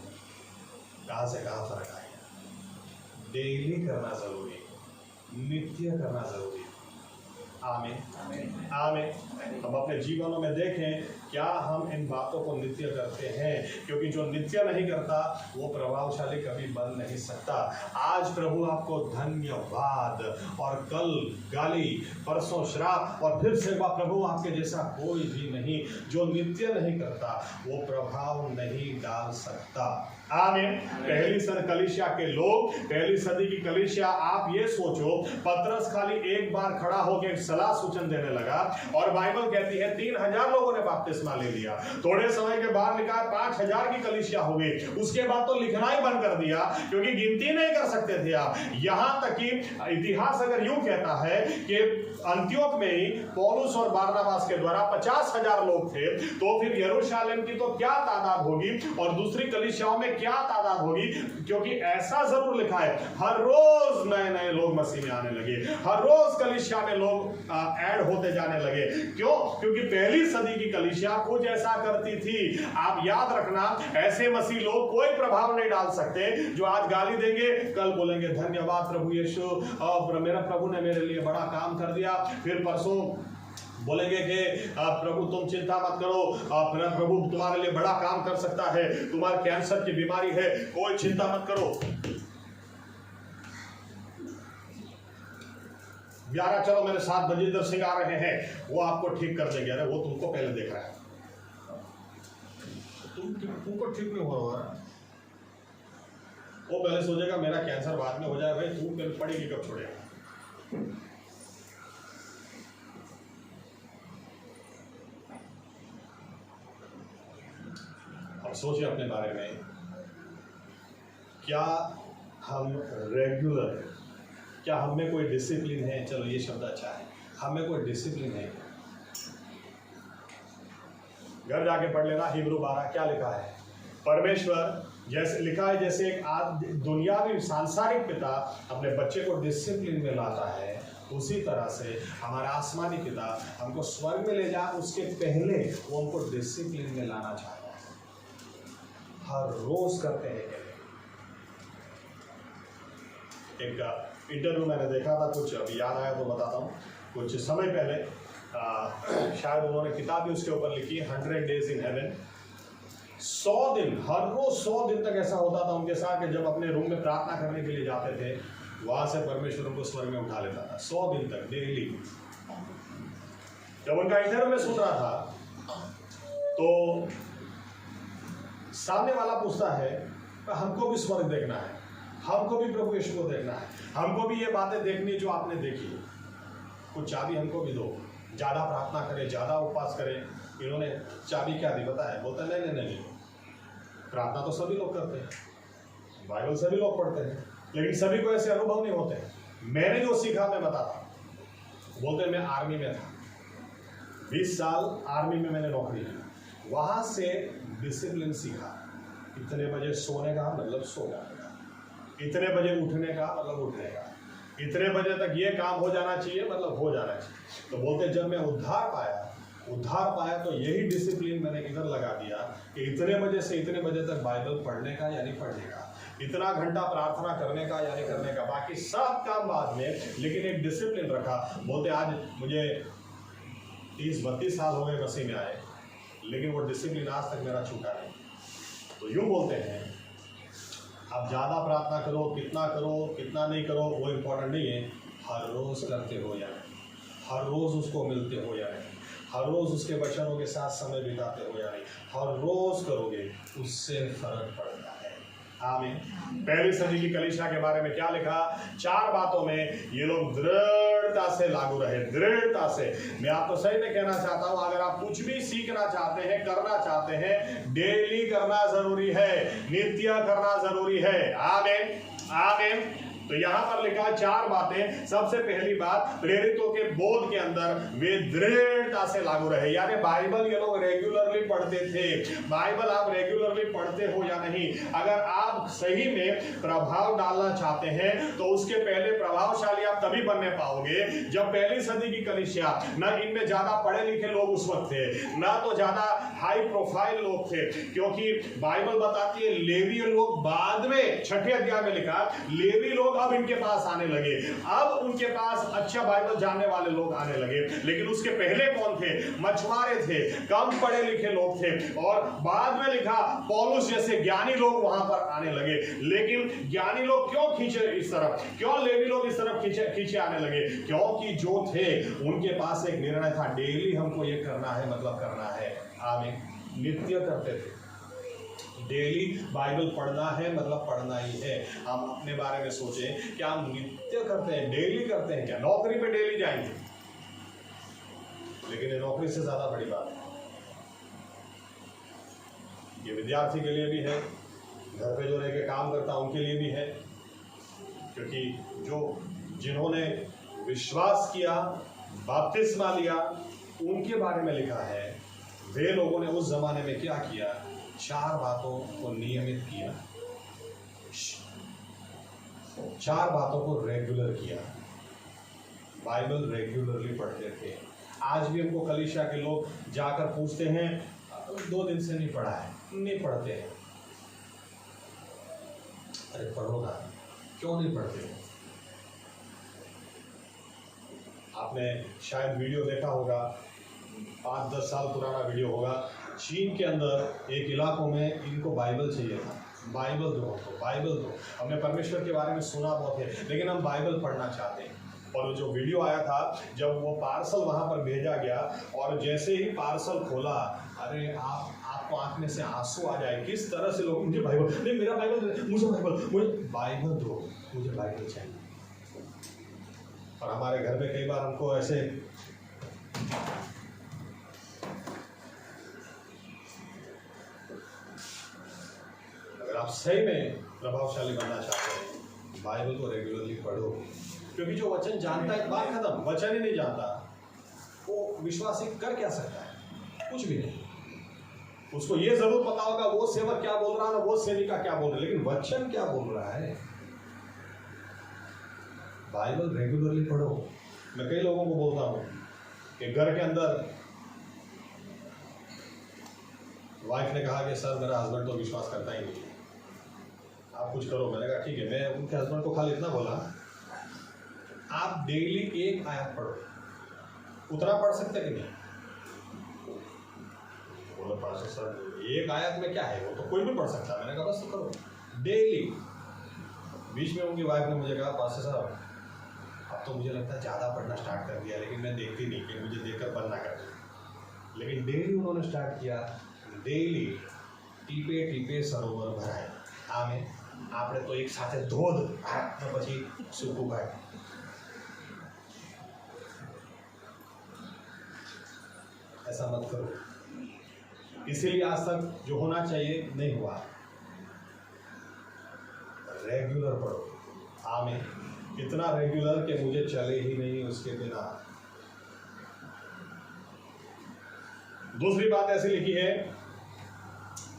कहां से कहां फर्क आएगा। डेली करना जरूरी है, नित्य करना जरूरी है। आमीन आमीन। हम अपने जीवनों में देखें क्या हम इन बातों को नित्य करते हैं, क्योंकि जो नित्य नहीं करता वो प्रभावशाली कभी बन नहीं सकता। आज प्रभु आपको धन्यवाद, और कल गाली, परसों श्राप, और फिर से प्रभु आपके जैसा कोई भी नहीं। जो नित्य नहीं करता वो प्रभाव नहीं डाल सकता। आमीन। पहली कलीसिया के लोग, पहली सदी की कलीसिया, आप ये सोचो पतरस खाली एक बार खड़ा होकर सलाह सूचन देने लगा और बाइबल कहती है 3000 लोगों ने बपतिस्मा ले लिया। थोड़े समय के बाद लिखा 5000 की कलीसिया हो गई। उसके बाद तो लिखना ही बंद कर दिया क्योंकि गिनती नहीं कर सकते थे आप। यहां तक कि इतिहास अगर यूं कहता है कि अंत्योक में ही पौलुस और बारनाबास के द्वारा 50,000 लोग थे, तो फिर यरूशलेम की तो क्या तादाद होगी और दूसरी कलीसियाओं में क्या तादाद होगी। क्योंकि ऐसा जरूर लिखा है हर रोज नए नए लोग मसीह में आने लगे, हर रोज कलीसिया में लोग ऐड होते जाने लगे। क्यों? क्योंकि पहली सदी की कलीसिया कुछ ऐसा करती थी। आप याद रखना, ऐसे मसीह लोग कोई प्रभाव नहीं डाल सकते जो आज गाली देंगे, कल बोलेंगे धन्यवाद प्रभु यीशु, मेरा प्रभु ने मेरे लिए बड़ा काम कर दिया, फिर परसों बोलेंगे कि प्रभु तुम चिंता मत करो, प्रभु तुम्हारे लिए बड़ा काम कर सकता है, तुम्हारे कैंसर की बीमारी है, कोई चिंता मत करो। व्यारा चलो मेरे साथ बजिंदर सिंह आ रहे हैं, वो आपको ठीक कर देंगे। अरे वो तुमको पहले देख रहा है, तुमको ठीक नहीं हो रहा है। वो पहले सोचेगा मेरा कैंसर बाद में हो जाए, भाई तू पहले पड़ेगी कब छोड़ेगा। अब सोचिए अपने बारे में, क्या हम रेगुलर, क्या हम में कोई डिसिप्लिन है? चलो ये शब्द अच्छा है, हम में कोई डिसिप्लिन है? घर जाके पढ़ लेना हिब्रू 12 क्या लिखा है। परमेश्वर जैसे लिखा है, जैसे एक दुनियावी सांसारिक पिता अपने बच्चे को डिसिप्लिन में लाता है, उसी तरह से हमारा आसमानी पिता हमको स्वर्ग में ले जा, उसके पहले वो हमको डिसिप्लिन में लाना चाहता है। हर रोज करते हैं। एक इंटरव्यू मैंने देखा था, कुछ अभी याद आया तो बताता हूँ। कुछ समय पहले शायद उन्होंने किताब भी उसके ऊपर लिखी, 100 डेज इन हेवन। 100 दिन, हर रोज 100 दिन तक ऐसा होता था उनके साथ कि जब अपने रूम में प्रार्थना करने के लिए जाते थे, वहां से परमेश्वर उनको स्वर्ग में उठा लेता था। 100 दिन तक डेली। जब उनका इंटरव्यू में सुन रहा था तो सामने वाला पूछता है, हमको भी स्वर्ग देखना है, हमको भी प्रभु यीशु को देखना है, हमको भी ये बातें देखनी जो आपने देखी, कुछ चाबी हमको भी दो, ज़्यादा प्रार्थना करें, ज़्यादा उपवास करें। इन्होंने चाबी क्या दी पता है? बोलते नहीं नहीं नहीं, प्रार्थना तो सभी लोग करते हैं, बाइबल सभी लोग पढ़ते हैं, लेकिन सभी को ऐसे अनुभव नहीं होते। मैंने जो सीखा मैं बताता हूँ। बोलते मैं आर्मी में था, 20 साल आर्मी में मैंने नौकरी की, वहाँ से डिसिप्लिन सीखा। इतने बजे सोने का मतलब सोना, इतने बजे उठने का मतलब उठने का, इतने बजे तक ये काम हो जाना चाहिए मतलब हो जाना चाहिए। तो बोलते जब मैं उद्धार पाया तो यही डिसिप्लिन मैंने इधर लगा दिया कि इतने बजे से इतने बजे तक बाइबल पढ़ने का यानी पढ़ने का, इतना घंटा प्रार्थना करने का यानी करने का, बाकी सब काम बाद में, लेकिन एक डिसिप्लिन रखा। बोलते आज मुझे 30-32 साल हो गए मसीह में आए, लेकिन वो डिसिप्लिन आज तक मेरा छूटा नहीं। तो यूँ बोलते हैं आप ज़्यादा प्रार्थना करो, कितना नहीं करो वो इम्पोर्टेंट नहीं है, हर रोज़ करते हो या नहीं, हर रोज़ उसको मिलते हो या नहीं, हर रोज उसके वचनों के साथ समय बिताते हो या नहीं, हर रोज करोगे, उससे फर्क पड़ता है। आमीन। पहली सदी की कलीसिया के बारे में क्या लिखा? 4 बातों में ये लोग दृढ़ता से लागू रहे, दृढ़ता से। मैं आपको सही में कहना चाहता हूं, अगर आप कुछ भी सीखना चाहते हैं, करना चाहते हैं, डेली करना जरूरी है, नित्य करना जरूरी है। आमीन, आमीन। तो यहां पर लिखा 4 बातें। सबसे पहली बात, प्रेरितों के बोध के अंदर वे दृढ़ता से लागू रहे। यानी बाइबल ये लोग रेगुलरली पढ़ते थे। बाइबल आप रेगुलरली पढ़ते हो या नहीं? अगर आप सही में प्रभाव डालना चाहते हैं तो उसके पहले प्रभावशाली आप तभी बनने पाओगे जब पहली सदी की कलीसिया, ना इनमें ज्यादा पढ़े लिखे लोग उस वक्त थे, ना तो ज्यादा हाई प्रोफाइल लोग थे, क्योंकि बाइबल बताती है लेवी लोग बाद में 6ठे अध्याय में लिखा, लेवी लोग अब इनके पास आने लगे, अब उनके पास अच्छा बाइबल जानने वाले लोग आने लगे। लेकिन उसके पहले कौन थे? मछुआरे थे, कम पढ़े लिखे लोग थे। और बाद में लिखा पौलुस जैसे ज्ञानी लोग वहां पर आने लगे। लेकिन ज्ञानी लोग क्यों खींचे इस तरफ, क्यों लेवी लोग इस तरफ खींचे आने लगे? क्योंकि जो थे उनके पास एक निर्णय था, डेली हमको ये करना है, मतलब करना है। आमीन। नित्य करते थे, डेली बाइबल पढ़ना है, मतलब पढ़ना ही है। हम अपने बारे में सोचें कि हम नित्य करते हैं, डेली करते हैं क्या? नौकरी पे डेली जाएंगे, लेकिन ये नौकरी से ज्यादा बड़ी बात है। ये विद्यार्थी के लिए भी है, घर पे जो रह के काम करता है उनके लिए भी है, क्योंकि जिन्होंने विश्वास किया, बपतिस्मा लिया, उनके बारे में लिखा है वे लोगों ने उस जमाने में क्या किया? 4 बातों को नियमित किया, 4 बातों को रेगुलर किया। बाइबल रेगुलरली पढ़ते थे। आज भी हमको कलीसिया के लोग जाकर पूछते हैं, 2 दिन से नहीं पढ़ा है, नहीं पढ़ते हैं। अरे पढ़ो ना, क्यों नहीं पढ़ते? आपने शायद वीडियो देखा होगा, 5-10 साल पुराना वीडियो होगा। चीन के अंदर एक इलाकों में इनको बाइबल चाहिए था, बाइबल दो हमको, बाइबल दो। हमने परमेश्वर के बारे में सुना बहुत है, लेकिन हम बाइबल पढ़ना चाहते हैं। और जो वीडियो आया था, जब वो पार्सल वहां पर भेजा गया और जैसे ही पार्सल खोला, अरे आपको आंख में से आंसू आ जाए, किस तरह से लोग, मुझे बाइबल नहीं, मेरा बाइबल, मुझे बाइबल दो, मुझे बाइबल चाहिए। और हमारे घर में कई बार हमको ऐसे आप सही में प्रभावशाली बनना चाहते हैं, बाइबल को रेगुलरली पढ़ो। क्योंकि जो वचन जानता है, बात खत्म, वचन ही नहीं जानता, वो विश्वासी कर क्या सकता है? कुछ भी नहीं। उसको ये जरूर पता होगा वो सेवक क्या बोल रहा है, वो सेविका क्या बोल रही है, लेकिन वचन क्या बोल रहा है? बाइबल रेगुलरली पढ़ो। मैं कई लोगों को बोलता हूं कि घर के अंदर वाइफ ने कहा कि सर मेरा हस्बैंड तो विश्वास करता ही नहीं, आप कुछ करो। मैंने कहा ठीक है। मैं उनके हस्बैंड को खाली इतना बोला, आप डेली 1 आयत पढ़ो। उतना पढ़ सकते कि नहीं? बोला पास्टर सर 1 आयत में क्या है, वो तो कोई भी पढ़ सकता है। मैंने कहा बस तो करो डेली। बीच में उनकी वाइफ ने मुझे कहा पास्टर साहब अब तो मुझे लगता है ज़्यादा पढ़ना स्टार्ट कर दिया, लेकिन मैं देखती नहीं कि मुझे देखकर बंद ना कर। लेकिन डेली उन्होंने स्टार्ट किया, डेली टीपे टीपे सरोवर भराए। आमीन। આપણે તો એક સાથે ધોધ ને પછી સૂકું ભાઈ। ऐसा मत करो। इसीलिए आज तक जो होना चाहिए नहीं हुआ। रेगुलर पढ़ो। आमीन। इतना रेगुलर कि मुझे चले ही नहीं उसके बिना। दूसरी बात ऐसी लिखी है,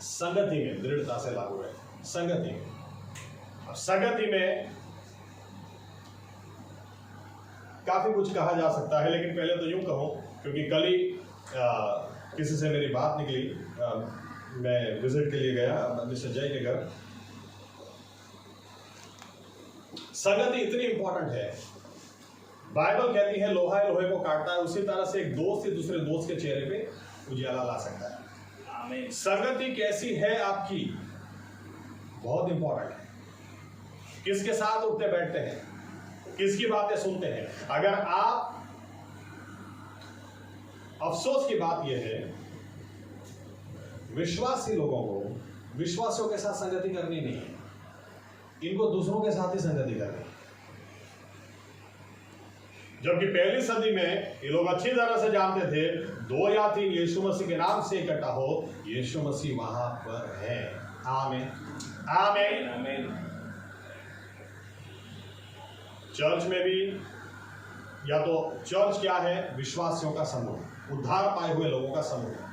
संगति में दृढ़ता से लागू है। संगति में, संगति में काफी कुछ कहा जा सकता है, लेकिन पहले तो यूं कहूं, क्योंकि कल ही किसी से मेरी बात निकली। मैं विजिट के लिए गया मिस्टर जय के घर। संगति इतनी इंपॉर्टेंट है। बाइबल कहती है लोहा लोहे को काटता है, उसी तरह से एक दोस्त ही दूसरे दोस्त के चेहरे पे उजियाला ला सकता है। संगति कैसी है आपकी, बहुत इंपॉर्टेंट है। किसके साथ उठते बैठते हैं, किसकी बातें सुनते हैं। अगर आप अफसोस की बात यह है, विश्वासी लोगों को विश्वासियों के साथ संगति करनी नहीं है, इनको दूसरों के साथ ही संगति करनी है। जबकि पहली सदी में ये लोग अच्छी तरह से जानते थे 2 या 3 यीशु मसीह के नाम से इकट्ठा हो, यीशु मसीह वहां पर है। आमीन आमीन
आमीन।
चर्च में भी, या तो चर्च क्या है? विश्वासियों का समूह, उद्धार पाए हुए लोगों का समूह।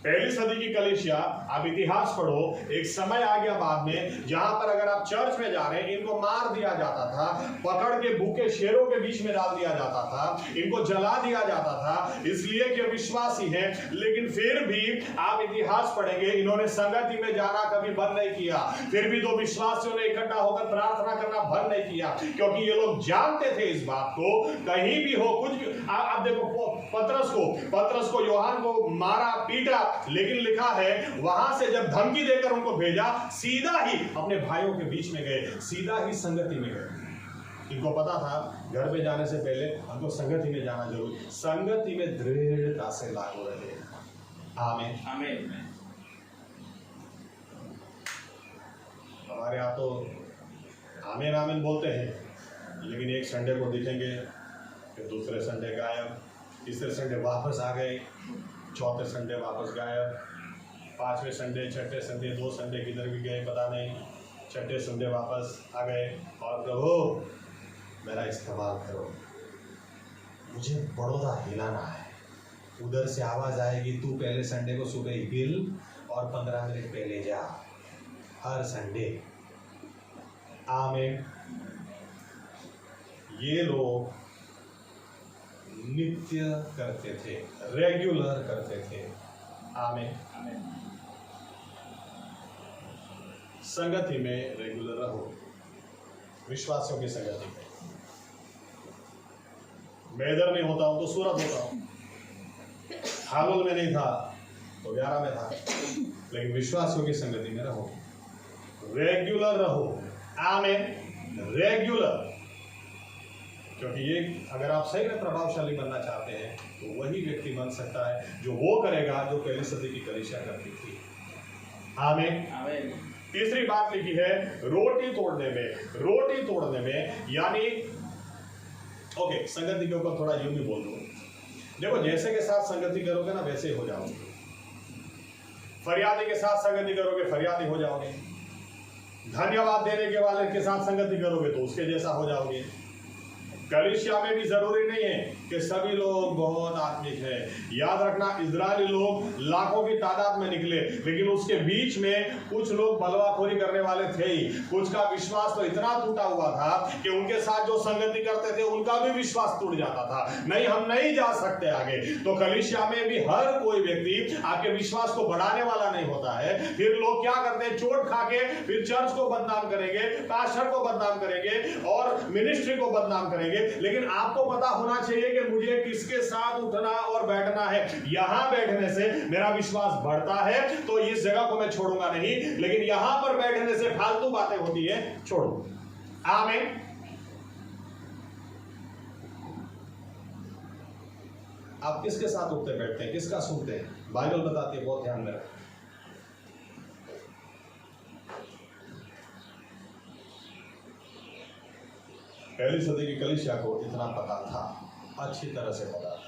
पहली सदी की कलीसिया, आप इतिहास पढ़ो, एक समय आ गया बाद में जहां पर अगर आप चर्च में जा रहे हैं, इनको मार दिया जाता था, पकड़ के भूखे शेरों के बीच में डाल दिया जाता था, इनको जला दिया जाता था, इसलिए कि विश्वासी हैं। लेकिन फिर भी आप इतिहास पढ़ेंगे, इन्होंने संगति में जाना कभी बंद नहीं किया। फिर भी 2 विश्वासियों ने इकट्ठा होकर प्रार्थना करना बंद नहीं किया, क्योंकि ये लोग जानते थे इस बात को, कहीं भी हो कुछ भी। आप देखो पतरस को यूहन्ना को मारा पीटा, लेकिन लिखा है वहां से जब धमकी देकर उनको भेजा, सीधा ही अपने भाइयों के बीच में गए, सीधा ही संगति में गए। इनको पता था घर पे जाने से पहले हमको संगति में जाना जरूरी, संगति में दृढ़ता से लागू रहे। आमीन
आमीन।
हमारे यहाँ तो आमीन आमीन बोलते हैं, लेकिन एक संडे को दिखेंगे, फिर दूसरे संडे गायब, तीसरे संडे वापस आ गए, चौथे संडे वापस गायब, 5वें संडे, 6ठे संडे, 2 संडे किधर भी गए पता नहीं, 6ठे संडे वापस आ गए। और प्रभु मेरा इस्तेमाल करो, मुझे बड़ौदा हिलाना है। उधर से आवाज़ आएगी, तू पहले संडे को सुबह हिल और 15 मिनट पहले जा, हर संडे। आमीन। ये लोग नित्य करते थे, रेगुलर करते थे। आमीन। संगति में रेगुलर रहो, विश्वासियों की संगति में। मैं इधर नहीं होता हूं तो सूरत होता हूं, हालोल में नहीं था तो व्यारा में था, लेकिन विश्वासियों की संगति में रहो, रेगुलर रहो। आमीन। रेगुलर, क्योंकि ये अगर आप सही में प्रभावशाली बनना चाहते हैं तो वही व्यक्ति बन सकता है जो वो करेगा जो पहली सदी की कलीसिया करती थी। आमीन आमीन। तीसरी बात लिखी है रोटी तोड़ने में, यानी ओके, संगति के ऊपर थोड़ा यूं भी बोल दो। देखो, जैसे के साथ संगति करोगे ना वैसे ही हो जाओगे। फरियादी के साथ संगति करोगे, फरियादी हो जाओगे। धन्यवाद देने के वाले के साथ संगति करोगे तो उसके जैसा हो जाओगे। कलीसिया में भी जरूरी नहीं है कि सभी लोग बहुत आत्मिक हैं। याद रखना, इजरायली लोग लाखों की तादाद में निकले, लेकिन उसके बीच में कुछ लोग बलवाखोरी करने वाले थे ही। कुछ का विश्वास तो इतना टूटा हुआ था कि उनके साथ जो संगति करते थे उनका भी विश्वास टूट जाता था। नहीं, हम नहीं जा सकते आगे। तो कलीसिया में भी हर कोई व्यक्ति आपके विश्वास को बढ़ाने वाला नहीं होता है। फिर लोग क्या करते हैं, चोट खा के फिर चर्च को बदनाम करेंगे, पास्टर को बदनाम करेंगे और मिनिस्ट्री को बदनाम करेंगे। लेकिन आपको पता होना चाहिए कि मुझे किसके साथ उठना और बैठना है। यहां बैठने से मेरा विश्वास बढ़ता है तो इस जगह को मैं छोड़ूंगा नहीं, लेकिन यहां पर बैठने से फालतू बातें होती है, छोड़ो। आमीन। आप किसके साथ उठते बैठते हैं, किसका सुनते हैं? बाइबल बताती है, बहुत ध्यान में रखें। पहली सदी की कलीसिया को इतना पता था, अच्छी तरह से पता था।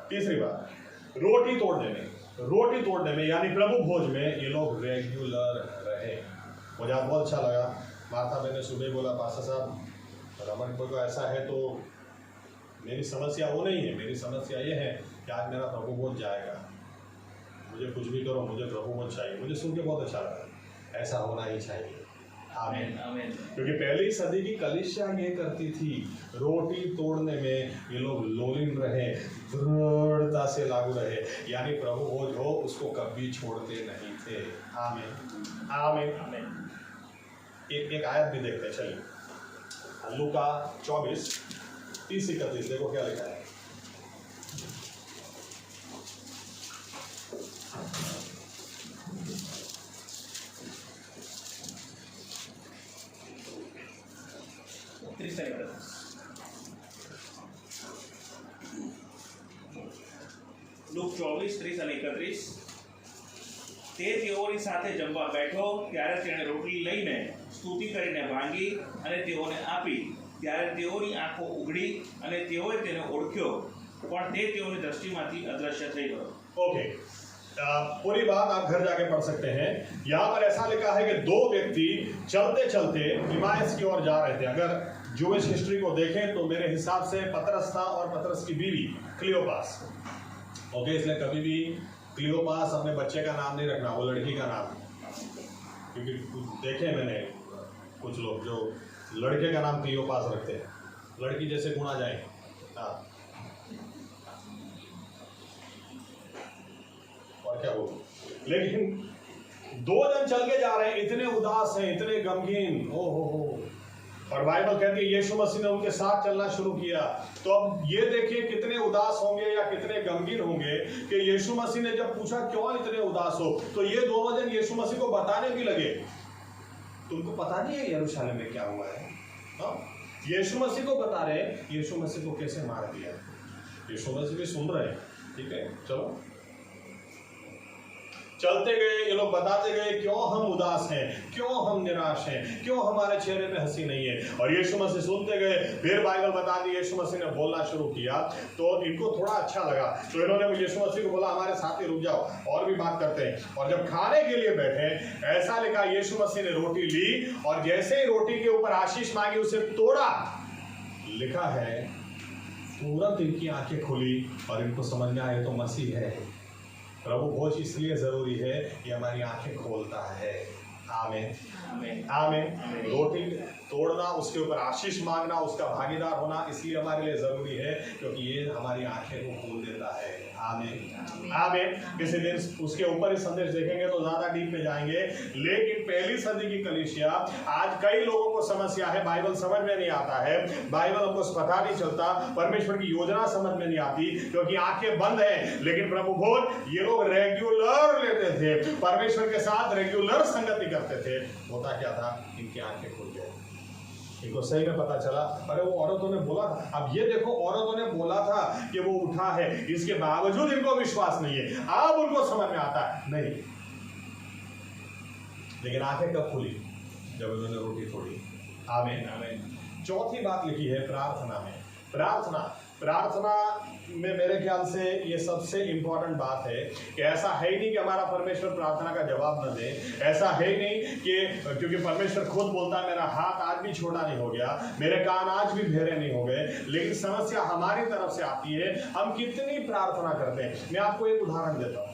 तीसरी बात, रोटी तोड़ने में यानी प्रभु भोज में ये लोग रेगुलर रहे। मुझे बहुत अच्छा लगा, माता बहन ने सुबह बोला, पास्टर साहब रमन को ऐसा है तो मेरी समस्या वो नहीं है, मेरी समस्या ये है कि आज मेरा प्रभु भोज जाएगा, मुझे कुछ भी करो, मुझे प्रभु भोज चाहिए। मुझे सुन के बहुत अच्छा लगा, ऐसा होना ही चाहिए। आमीन आमीन। क्योंकि पहली सदी की कलीसिया ये करती थी, रोटी तोड़ने में ये लोग लोलिन रहे, दृढ़ता से लागू रहे, यानी प्रभु भोज हो उसको कभी छोड़ते नहीं थे। आमीन आमीन आमीन। एक आयत भी देखते हैं, चलिए। लूका 24:30-31 देखो क्या लिखा है।
24:30 અને 31. તે તેઓની સાથે જમવા બેઠો ત્યારે તેણે રોટલી લઈને સ્તુતિ કરીને ભાંગી અને તેઓને આપી. ત્યારે તેઓની આંખો ઉઘડી અને તેઓએ તેને ઓળખ્યો, પણ તે તેઓની દ્રષ્ટિમાંથી અદ્રશ્ય થઈ ગયો.
ओके, पूरी बात आप घर जाके पढ़ सकते हैं। यहाँ पर ऐसा लिखा है कि दो व्यक्ति चलते चलते इमाइस की ओर जा रहे थे। अगर जूइश हिस्ट्री को देखें तो मेरे हिसाब से पतरस था और पतरस की बीवी क्लियोपास। ओके, इसलिए कभी भी क्लियोपास अपने बच्चे का नाम नहीं रखना, वो लड़की का नाम, क्योंकि देखे मैंने कुछ लोग जो लड़के का नाम क्लियोपास रखते हैं, लड़की जैसे गुणा जाए। हाँ, और क्या बोलूं, लेकिन दो जन चल के जा रहे हैं, इतने उदास हैं, इतने गमगीन, ओ हो। और बाइबल कहती है यीशु मसीह ने उनके साथ चलना शुरू किया। तो अब ये देखिए कितने उदास होंगे या कितने गमगीन होंगे कि यीशु मसीह ने जब पूछा क्यों इतने उदास हो, तो ये दोनों जन यीशु मसीह को बताने भी लगे, तुमको पता नहीं है यरूशलेम में क्या हुआ है? हाँ? यीशु मसीह को बता रहे, यीशु मसीह को कैसे मार दिया। यीशु मसीह भी सुन रहे हैं, ठीक है, चलो चलते गए, ये लोग बताते गए क्यों हम उदास हैं, क्यों हम निराश हैं, क्यों हमारे चेहरे पे हंसी नहीं है। और यीशु मसीह सुनते गए, फिर बाइबल बता दी यीशु मसीह ने बोलना शुरू किया, तो इनको थोड़ा अच्छा लगा। तो इन्होंने यीशु मसीह को बोला हमारे साथ ही रुक जाओ और भी बात करते हैं। और जब खाने के लिए बैठे, ऐसा लिखा यीशु मसीह ने रोटी ली और जैसे ही रोटी के ऊपर आशीष मांगी, उसे तोड़ा, लिखा है तुरंत इनकी आंखें खुली और इनको समझ में आया तो मसीह है। प्रभु भोज इसलिए जरूरी है, ये हमारी आंखें खोलता है। आमीन आमीन। रोटी तोड़ना, उसके ऊपर आशीष मांगना, उसका भागीदार होना इसलिए हमारे लिए जरूरी है क्योंकि ये हमारी आंखें को खोल देता है। आमीन आमीन। किसी दिन उसके ऊपर ही संदेश देखेंगे तो ज्यादा डीप में जाएंगे, लेकिन पहली सदी की कलीसिया, आज कई लोगों को समस्या है, बाइबल समझ में नहीं आता है, बाइबल हमको पता नहीं चलता, परमेश्वर की योजना समझ में नहीं आती क्योंकि आंखें बंद है। लेकिन प्रभु भोज ये लोग रेगुलर लेते थे, परमेश्वर के साथ रेगुलर संगति करते थे। होता क्या था, इनकी आंखें खुल गई, इनको सही में पता चला, अरे वो औरतों ने बोला था। अब ये देखो, औरतों ने बोला था कि वो उठा है, इसके बावजूद इनको विश्वास नहीं है। अब उनको समझ में आता है नहीं, लेकिन आंखें कब खुली, जब उन्होंने रोटी तोड़ी। आमीन आमीन। चौथी बात लिखी है प्रार्थना में। प्रार्थना में मेरे ख्याल से ये सबसे इंपॉर्टेंट बात है कि ऐसा है ही नहीं कि हमारा परमेश्वर प्रार्थना का जवाब न दे, ऐसा है ही नहीं कि क्योंकि परमेश्वर खुद बोलता है मेरा हाथ आज भी छोटा नहीं हो गया, मेरे कान आज भी बहरे नहीं हो गए। लेकिन समस्या हमारी तरफ से आती है, हम कितनी प्रार्थना करते हैं। मैं आपको एक उदाहरण देता हूं।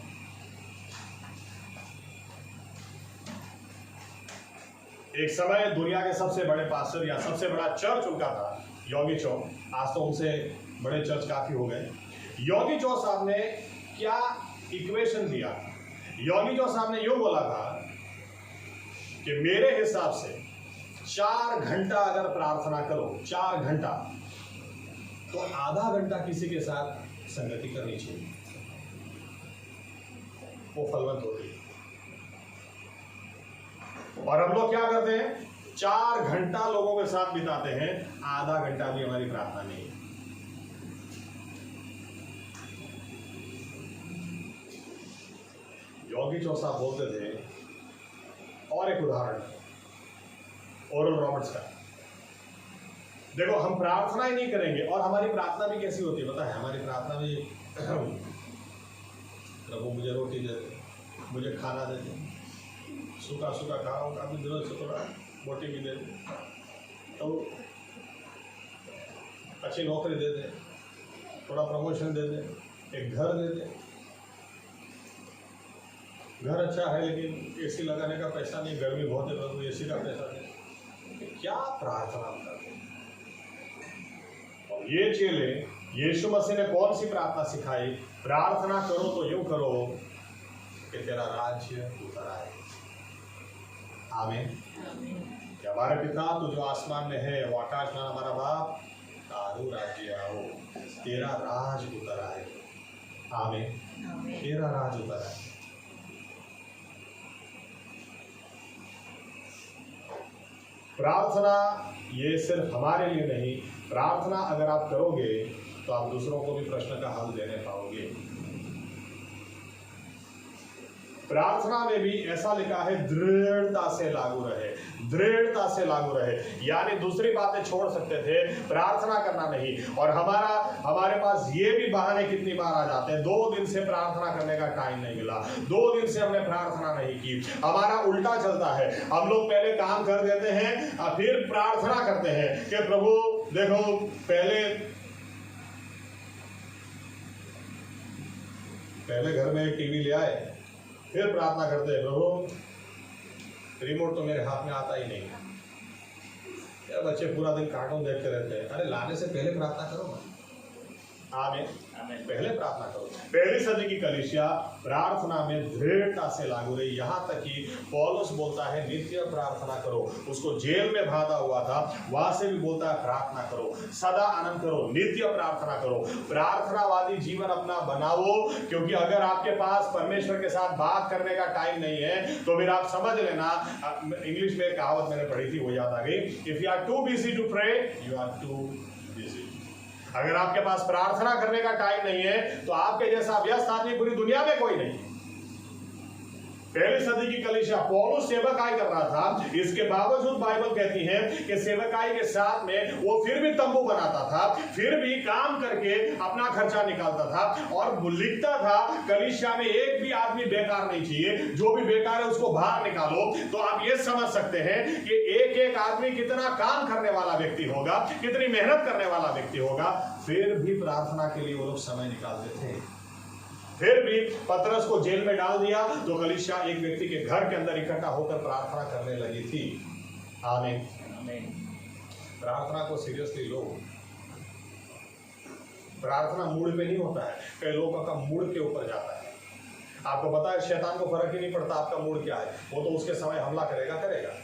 एक समय दुनिया के सबसे बड़े पास्टर या सबसे बड़ा चर्च उनका था योगी चौ। आज तो उनसे बड़े चर्च काफी हो गए। योगी चौ साहब ने क्या इक्वेशन दिया? योगी चौ साहब ने यूं बोला था कि मेरे हिसाब से 4 घंटा अगर प्रार्थना करो, 4 घंटा, तो आधा घंटा किसी के साथ संगति करनी चाहिए, वो फलवंत होती है। और हम लोग क्या करते हैं, 4 घंटा लोगों के साथ बिताते हैं, आधा घंटा भी हमारी प्रार्थना नहीं है। योगी चौ साहब बोलते थे, और एक उदाहरण ओरल रॉबर्ट्स का। देखो, हम प्रार्थना ही नहीं करेंगे, और हमारी प्रार्थना भी कैसी होती है पता है? हमारी प्रार्थना भी प्रभु मुझे रोटी दे दे, मुझे खाना दे दे, सूखा सूखा खा रहा हूँ काफी दिनों से, थोड़ा रोटी भी दे दे, तो अच्छी नौकरी दे दे, थोड़ा प्रमोशन दे दे, एक घर दे दे। घर अच्छा है लेकिन एसी लगाने का पैसा नहीं, गर्मी बहुत है, प्रभु एसी का पैसा दे। क्या प्रार्थना करते हैं? और ये चेले, यीशु मसीह ने कौन सी प्रार्थना सिखाई? प्रार्थना करो तो यूं करो कि तेरा राज्य उतर आए। आमीन। कि हमारे पिता तू जो आसमान में है, वो आकाश में हमारा बाप, तारू राज्य आओ, तेरा राज उतर आए। आमीन। तेरा राज उतर आए। प्रार्थना ये सिर्फ हमारे लिए नहीं, प्रार्थना अगर आप करोगे तो आप दूसरों को भी प्रश्न का हल देने पाओगे। प्रार्थना में भी ऐसा लिखा है दृढ़ता से लागू रहे, दृढ़ता से लागू रहे। यानी दूसरी बातें छोड़ सकते थे, प्रार्थना करना नहीं। और हमारे पास ये भी बहाने कितनी बार आ जाते हैं, 2 दिन से प्रार्थना करने का टाइम नहीं मिला, 2 दिन से हमने प्रार्थना नहीं की। हमारा उल्टा चलता है, हम लोग पहले काम कर देते हैं फिर प्रार्थना करते हैं कि प्रभु देखो पहले घर में टीवी ले आए, फिर प्रार्थना करते हैं प्रभु रिमोट तो मेरे हाथ में आता ही नहीं। यार बच्चे पूरा दिन कार्टून देखते रहते हैं, अरे लाने से पहले प्रार्थना करो ना। आमीन, पहले प्रार्थना करो। पहली सदी की कलीसिया प्रार्थना में दृढ़ता से लागू रही, यहाँ तक कि पौलुस बोलता है नित्य प्रार्थना करो। उसको जेल में बांधा हुआ था, वहां से भी बोलता है प्रार्थना करो, सदा आनंद करो, नित्य प्रार्थना करो, प्रार्थनावादी जीवन अपना बनाओ। क्योंकि अगर आपके पास परमेश्वर के साथ बात करने का टाइम नहीं है तो फिर आप समझ लेना, इंग्लिश में एक कहावत मैंने पढ़ी थी, वो याद आ गई, if you are too busy to pray you are too busy. अगर आपके पास प्रार्थना करने का टाइम नहीं है तो आपके जैसा व्यस्त आदमी पूरी दुनिया में कोई नहीं। पहली सदी की कलीसिया पौलुस सेवकाई कर रहा था, इसके बावजूद बाइबल कहती है कि सेवकाई के साथ में वो फिर भी तंबू बनाता था, फिर भी काम करके अपना खर्चा निकालता था और लिखता था कलीसिया में एक भी आदमी बेकार नहीं चाहिए, जो भी बेकार है उसको बाहर निकालो। तो आप ये समझ सकते हैं कि एक एक आदमी कितना काम करने वाला व्यक्ति होगा, कितनी मेहनत करने वाला व्यक्ति होगा, फिर भी प्रार्थना के लिए वो लोग समय निकालते थे। फिर भी पतरस को जेल में डाल दिया तो कलीसिया एक व्यक्ति के घर के अंदर इकट्ठा होकर प्रार्थना करने लगी थी। आमीन। प्रार्थना को सीरियसली लो। प्रार्थना मूड पे नहीं होता है, कई लोगों का मूड के ऊपर जाता है। आपको पता है शैतान को फर्क ही नहीं पड़ता आपका मूड क्या है, वो तो उसके समय हमला करेगा।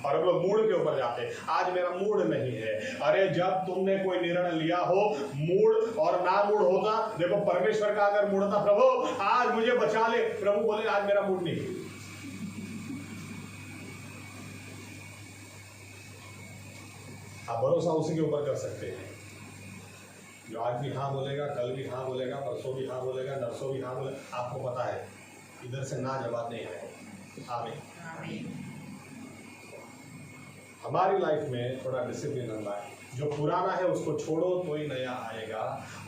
और हम लोग मूड के ऊपर जाते हैं, आज मेरा मूड नहीं है। अरे जब तुमने कोई निर्णय लिया हो, मूड और ना मूड होता, देखो परमेश्वर का अगर मूड था प्रभु आज मुझे बचा ले, प्रभु बोले आज मेरा मूड नहीं। आप भरोसा उसी के ऊपर कर सकते हैं, जो आज भी हाँ बोलेगा, कल भी हाँ बोलेगा, परसों भी हाँ बोलेगा, नरसों भी हाँ बोलेगा। आपको पता है इधर से ना जवाब नहीं आएगा। आमीन। हमारी लाइफ में थोड़ा डिसिप्लिन लाए, जो पुराना है उसको छोड़ो तो ही नया आएगा।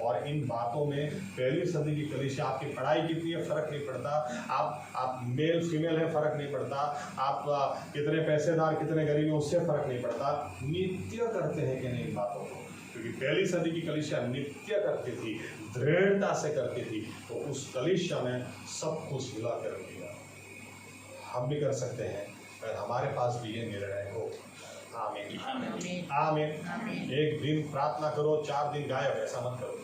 और इन बातों में पहली सदी की कलीसिया, आपकी पढ़ाई कितनी है फर्क नहीं पड़ता, आप मेल फीमेल है फर्क नहीं पड़ता, आप कितने पैसेदार कितने गरीब हैं उससे फर्क नहीं पड़ता, नित्य करते हैं कि नहीं इन बातों को। क्योंकि पहली सदी की कलीसिया नित्य करती थी, दृढ़ता से करती थी, तो उस कलीसिया ने सब कुछ हिला कर दिया। हम भी कर सकते हैं अगर हमारे पास भी ये निर्णय हो। आमीन, आमीन, आमीन। एक दिन प्रार्थना करो, 4 दिन गायब, ऐसा मत करो।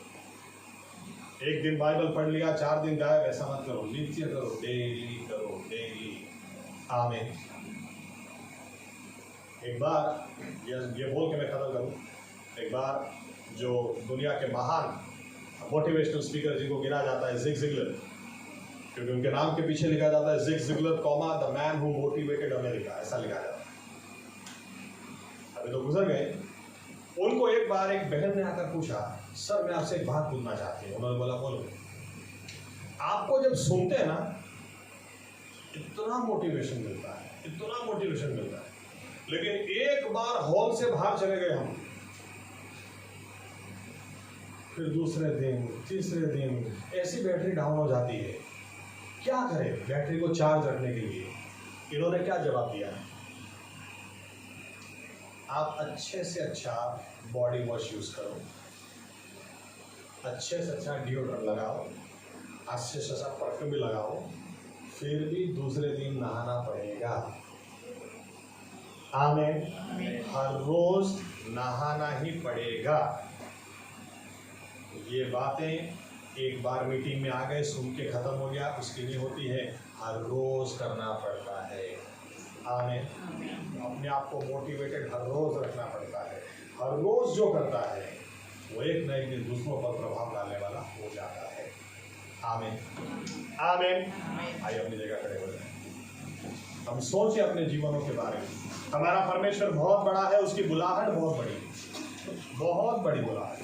एक दिन बाइबल पढ़ लिया, 4 दिन गायब, ऐसा मत करो। नित्य करो, डेली करो, डेली। आमीन। एक बार ये बोल के मैं खत्म करूं, एक बार जो दुनिया के महान मोटिवेशनल स्पीकर जिनको गिना जाता है ज़िग ज़िगलर, क्योंकि उनके नाम के पीछे लिखा जाता है zig Ziggler comma the man who motivated America, ऐसा लिखा जाता है। अभी तो गुजर गए। उनको एक बार एक बहन ने आकर पूछा, सर मैं आपसे एक बात पूछना चाहती हूँ। उन्होंने बोला बोलो। आपको जब सुनते हैं ना इतना मोटिवेशन मिलता है, इतना मोटिवेशन मिलता है, लेकिन एक बार हॉल से बाहर चले गए हम, फिर दूसरे दिन तीसरे दिन ऐसी बैटरी डाउन हो जाती है। क्या करें बैटरी को चार्ज रखने के लिए? इन्होंने क्या जवाब दिया? आप अच्छे से अच्छा बॉडी वॉश यूज करो, अच्छे से अच्छा डिओड्रेंट लगाओ, अच्छे से अच्छा परफ्यूम भी लगाओ, फिर भी दूसरे दिन नहाना पड़ेगा। आमीन। हर रोज नहाना ही पड़ेगा। ये बातें एक बार मीटिंग में आ गए, सुन के खत्म हो गया, उसकी नहीं होती है, हर रोज करना पड़ता है। आमीन। अपने आप को मोटिवेटेड हर रोज रखना पड़ता है। हर रोज जो करता है वो एक न एक दिन दूसरों पर प्रभाव डालने वाला हो जाता है। आमीन, आमीन। आइए अपनी जगह खड़े हो जाए। हम सोचें अपने जीवनों के बारे में। हमारा परमेश्वर बहुत बड़ा है, उसकी बुलाहट बहुत बड़ी, बहुत बड़ी बुलाहट।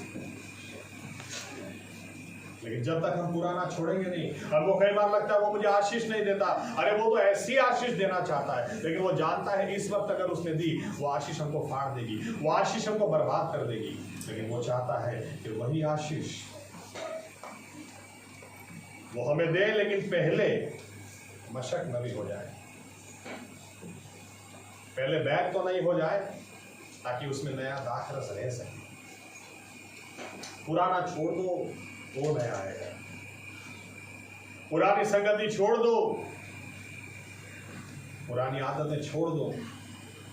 लेकिन जब तक हम पुराना छोड़ेंगे नहीं, हमको कई बार लगता है वो मुझे आशीष नहीं देता, अरे वो तो ऐसी आशीष देना चाहता है, लेकिन वो जानता है इस वक्त अगर उसने दी वो आशीष हमको फाड़ देगी, वो आशीष हमको बर्बाद कर देगी। लेकिन वो चाहता है कि वही आशीष वो हमें दे, लेकिन पहले मशक नवी हो जाए, पहले बैग तो नहीं हो जाए, ताकि उसमें नया दाखरस रह सके। पुराना छोड़ दो, वो नया आएगा। पुरानी संगति छोड़ दो, पुरानी आदतें छोड़ दो,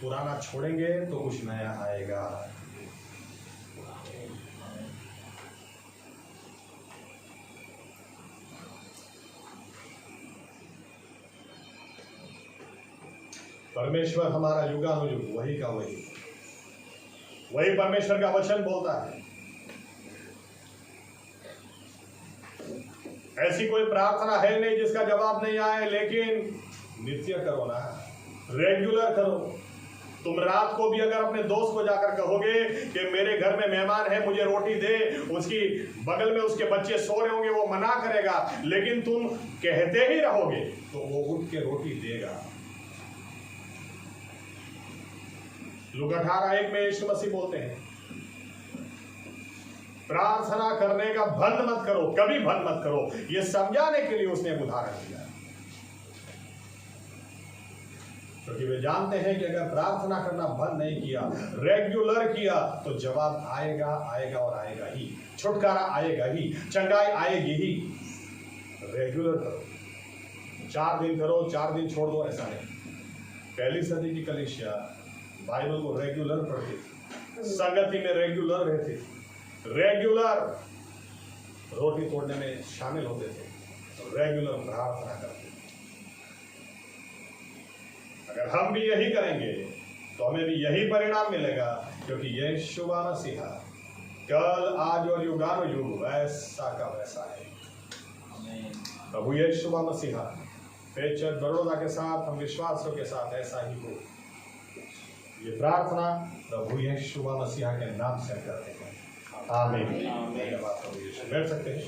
पुराना छोड़ेंगे तो कुछ नया आएगा। परमेश्वर हमारा युगानुयुग वही का वही परमेश्वर का वचन बोलता है। ऐसी कोई प्रार्थना है नहीं जिसका जवाब नहीं आए, लेकिन नित्य करो ना, रेगुलर करो। तुम रात को भी अगर अपने दोस्त को जाकर कहोगे कि मेरे घर में मेहमान है, मुझे रोटी दे, उसकी बगल में उसके बच्चे सो रहे होंगे, वो मना करेगा, लेकिन तुम कहते ही रहोगे तो वो उठ के रोटी देगा। लूका 18:1 में यीशु मसीह बोलते हैं, प्रार्थना करने का बंद मत करो, कभी बंद मत करो। ये समझाने के लिए उसने एक उदाहरण दिया, क्योंकि वे जानते हैं कि अगर प्रार्थना करना बंद नहीं किया, रेगुलर किया, तो जवाब आएगा, आएगा और आएगा ही, छुटकारा आएगा ही, चंगाई आएगी ही। रेगुलर करो, 4 दिन करो, 4 दिन छोड़ दो, ऐसा नहीं। पहली सदी की कलीसिया बाइबल को रेगुलर पढ़ती थी, संगति में रेगुलर रहती थी, रेगुलर रोटी तोड़ने में शामिल होते थे, रेगुलर प्रार्थना करते थे। अगर हम भी यही करेंगे तो हमें भी यही परिणाम मिलेगा, क्योंकि यीशु मसीहा कल, आज और युगानुयुग वैसा का वैसा है। प्रभु यीशु मसीहा पेचर बड़ौदा के साथ, हम विश्वासों के साथ ऐसा ही हो। ये प्रार्थना प्रभु यीशु मसीहा के नाम से करते हैं। आमीन। बैठ सकते हैं।